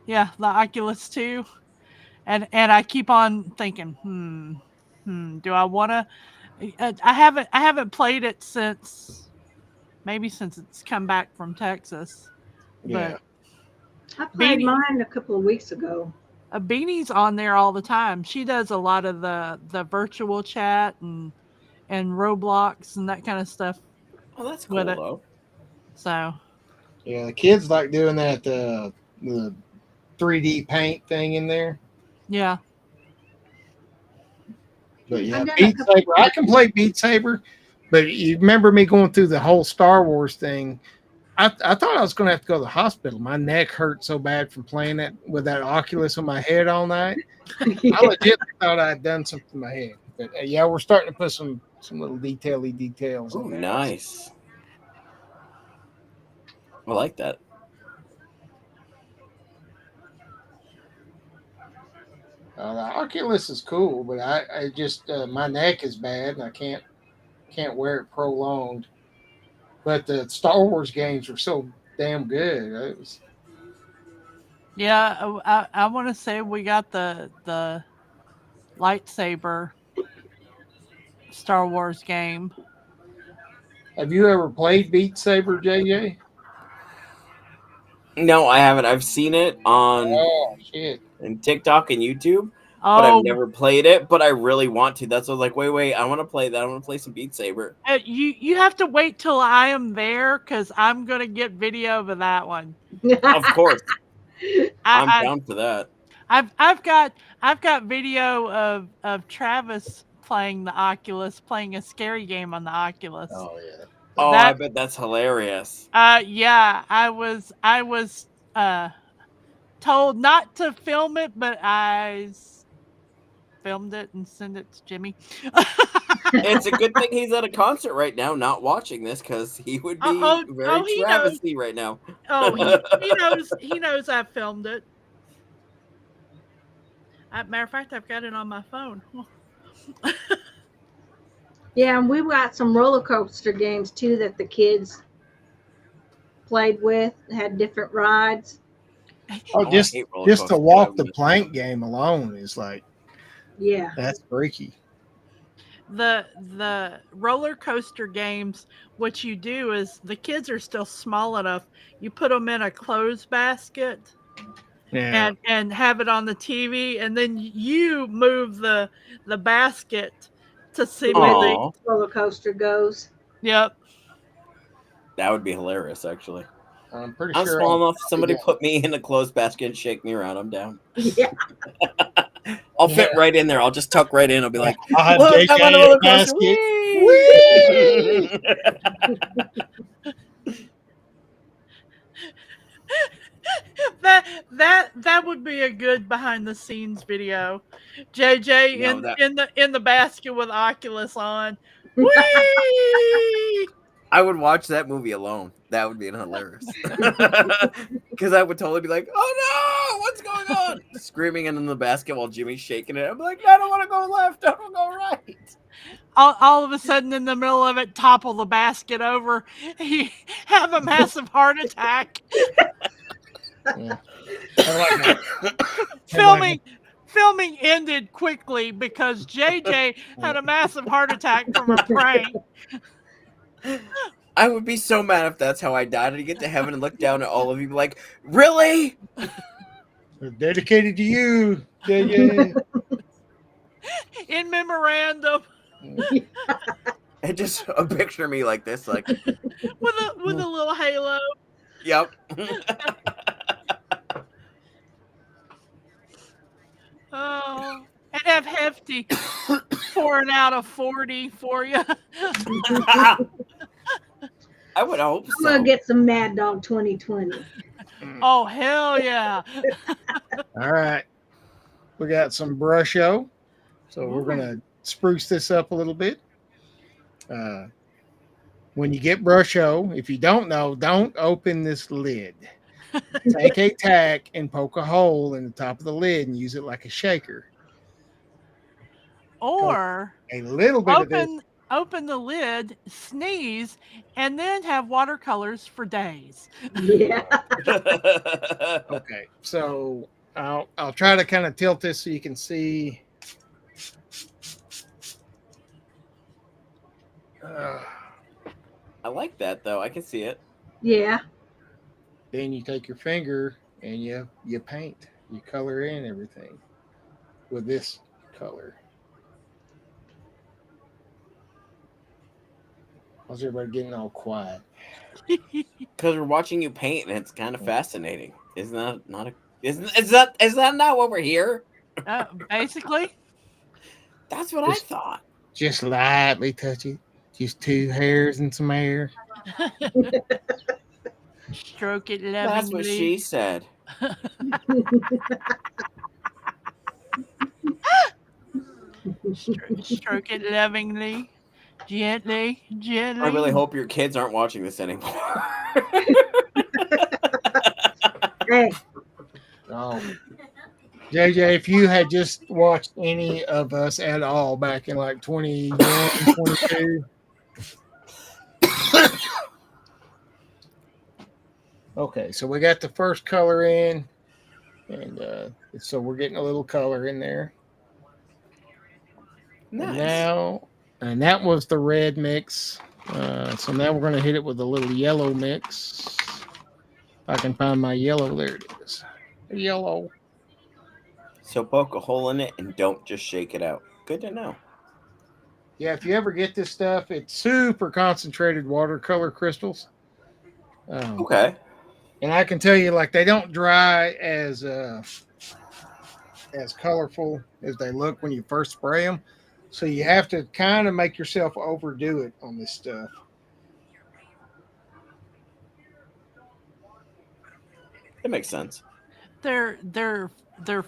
Yeah, the Oculus 2. And I keep on thinking, do I want to I haven't played it since maybe since it's come back from Texas. Yeah. But I played Beanie mine a couple of weeks ago. Beanie's on there all the time. She does a lot of the virtual chat and Roblox and that kind of stuff Oh, that's with cool it. though. So, Yeah, the kids like doing that the 3D paint thing in there. yeah. But yeah, I've done a Beat couple. Saber. I can play Beat Saber, but you remember me going through the whole Star Wars thing. I thought I was going to have to go to the hospital. My neck hurt so bad from playing it with that Oculus on my head all night. I Yeah. legit thought I had done something to my head. But yeah, we're starting to put some little details Oh, in there. nice. I like that. The Oculus is cool, but I just my neck is bad and I can't wear it prolonged. But the Star Wars games are so damn good. It was, Yeah, I want to say we got the lightsaber Star Wars game. have you ever played Beat Saber, JJ? No, I haven't. I've seen it on Oh shit! TikTok and YouTube. but I've Oh, never played it. But I really want to. That's what I was like, wait, I want to play that. I want to play some Beat Saber. you have to wait till I am there because I'm gonna get video of that one. Of course, I'm I, down for that. I've got video of Travis playing the Oculus, playing a scary game on the Oculus. Oh yeah. Oh, I That bet that's hilarious. yeah, I was told not to film it, but filmed it and sent it to Jimmy. It's a good thing he's at a concert right now, not watching this, because he would be very He knows. travesty right now. Oh, he knows I filmed it. Matter of fact, I've got it on my phone. Yeah, and we've got some roller coaster games too that the kids played with, had different rides. Oh, I just hate roller just to coasters. walk the plank game alone is like Yeah. that's freaky. The roller coaster games, what you do is the kids are still small enough. You put them in a clothes basket Yeah. and have it on the TV, and then you move the basket to see The way where they. Aw, the roller coaster goes. Yep. that would be hilarious, actually. I'm pretty I'm sure small I'm enough. Somebody yeah. put me in a closed basket and shake me around. I'm down. Yeah. I'll fit right in there. I'll just tuck right in. I'll be like, I'll have look, JJ I'm on a in roller a coaster. basket. Whee! That would be a good behind the scenes video. JJ No, that in the basket with Oculus on. Whee! I would watch that movie alone. That would be hilarious. Because I would totally be like, oh no, what's going on? Screaming in the basket while Jimmy's shaking it. I'm like, I don't want to go left. I don't want to go right. All of a sudden, in the middle of it, topple the basket over. He have a massive heart attack. Yeah. I like Filming ended quickly because JJ had a massive heart attack from a prank. I would be so mad if that's how I died. I'd get to heaven and look down at all of you, be like, really? They're dedicated to you, JJ. In memorandum, And just a picture of me like this, like, with a little halo. yep. Oh, and have Hefty pouring out a 40 for you. I would hope I'm so. gonna get some Mad Dog 2020. Oh, hell yeah. All right. We got some brusho. So we're gonna spruce this up a little bit. When you get brusho, if you don't know, don't open this lid. Take a tack and poke a hole in the top of the lid and use it like a shaker. Or A little bit of this. open the lid, sneeze, and then have watercolors for days. Yeah. Okay, so I'll try to kind of tilt this so you can see. I like that, though. I can see it. Yeah. Then you take your finger and you paint, you color in everything with this color. How's everybody getting all quiet? Because we're watching you paint, and it's kind of fascinating. Isn't that not a? Is that not what we're here? Basically. That's what I thought. Just lightly touch it. Just 2 hairs and some hair. Stroke it lovingly. That's what she said. Stroke it lovingly. Gently. I really hope your kids aren't watching this anymore. Hey. Oh. JJ, if you had just watched any of us at all back in like 21, 22. Okay, so we got the first color in, and so we're getting a little color in there. Nice. And that was the red mix. So now we're going to hit it with a little yellow mix. If I can find my yellow, there it is. Yellow. So poke a hole in it and don't just shake it out. Good to know. Yeah, if you ever get this stuff, it's super concentrated watercolor crystals. Okay. And I can tell you, like, they don't dry as colorful as they look when you first spray them. So you have to kind of make yourself overdo it on this stuff. That makes sense. They're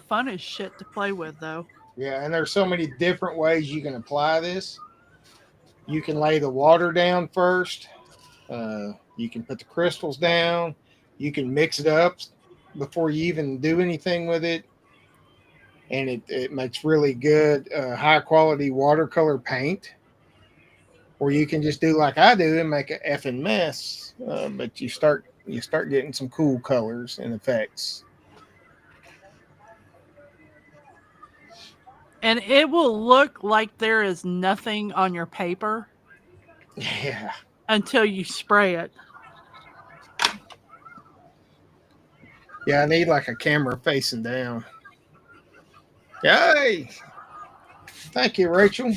fun as shit to play with though. Yeah, and there's so many different ways you can apply this. You can lay the water down first. You can put the crystals down. You can mix it up before you even do anything with it. And it makes really good, high quality watercolor paint. Or you can just do like I do and make an effing mess. But you start getting some cool colors and effects. And it will look like there is nothing on your paper Yeah. until you spray it. Yeah, I need like a camera facing down. Yay! Thank you, Rachel.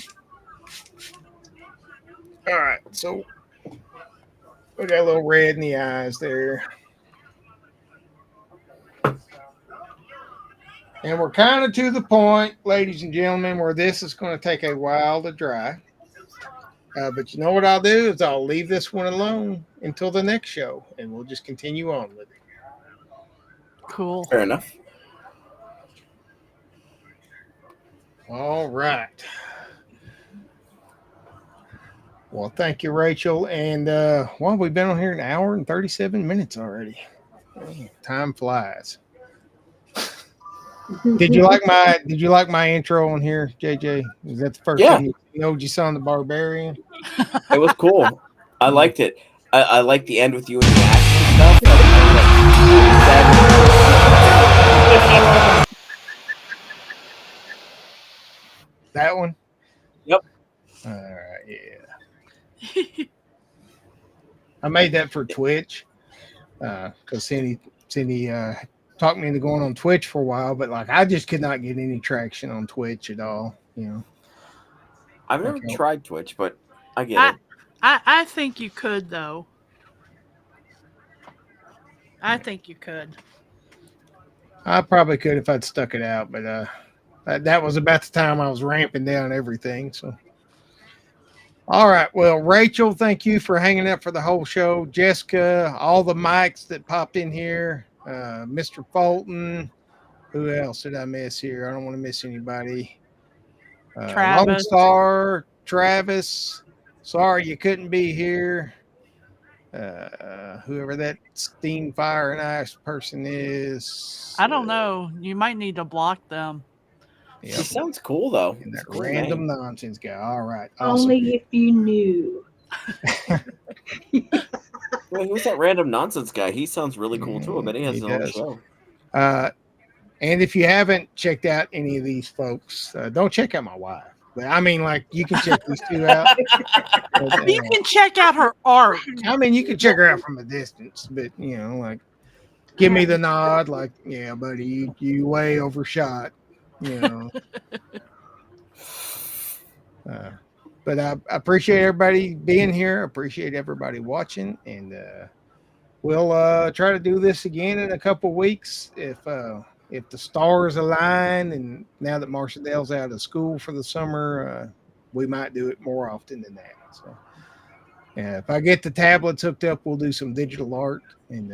All right, so we got a little red in the eyes there. And we're kind of to the point, ladies and gentlemen, where this is going to take a while to dry. But you know what I'll do is I'll leave this one alone until the next show, and we'll just continue on with it. Cool. Fair enough. All right. Well, thank you, Rachel. And well, we've been on here an hour and 37 minutes already. Time flies. Did you like my intro on here, JJ? Is that the first time you know Ojisan the Barbarian? It was cool. I liked it. I liked the end with you and the action stuff. That one? Yep. All right, yeah. I made that for Twitch because Cindy talked me into going on Twitch for a while, but like I just could not get any traction on Twitch at all. You know, I've never tried Twitch, but I get it. I think you could though. I think you could. I probably could if I'd stuck it out, but that was about the time I was ramping down everything. So, all right. Well, Rachel, thank you for hanging out for the whole show. Jessica, all the mics that popped in here. Mr. Fulton. Who else did I miss here? I don't want to miss anybody. Travis. Lone Star, Travis. Sorry you couldn't be here. Whoever that Steam Fire and Ice person is. I don't know. You might need to block them. Yep. He sounds cool though. And that cool random nonsense guy. All right. Awesome. Only if you knew. Well, who's that random nonsense guy? He sounds really cool too. I bet he has his own show. And if you haven't checked out any of these folks, don't check out my wife. But I mean, like, you can check these two out. But, you can check out her art. I mean, you can check her out from a distance, but, you know, like, give me the nod, like, yeah, buddy, you way overshot, you know. But I appreciate everybody being here. I appreciate everybody watching, and we'll try to do this again in a couple weeks if the stars align. And now that Marsha Dell's out of school for the summer, we might do it more often than that. So, if I get the tablets hooked up, we'll do some digital art, and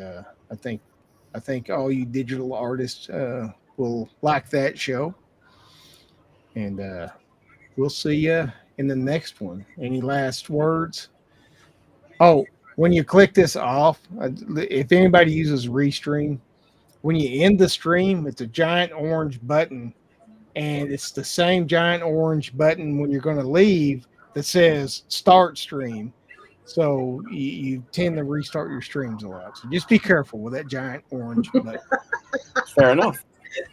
I think all you digital artists will like that show, and we'll see you in the next one. Any last words? Oh, when you click this off, if anybody uses Restream, when you end the stream, it's a giant orange button, and it's the same giant orange button when you're going to leave that says start stream. So you tend to restart your streams a lot. So just be careful with that giant orange button. Fair enough.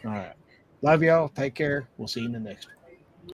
All right. Love y'all. Take care. We'll see you in the next one.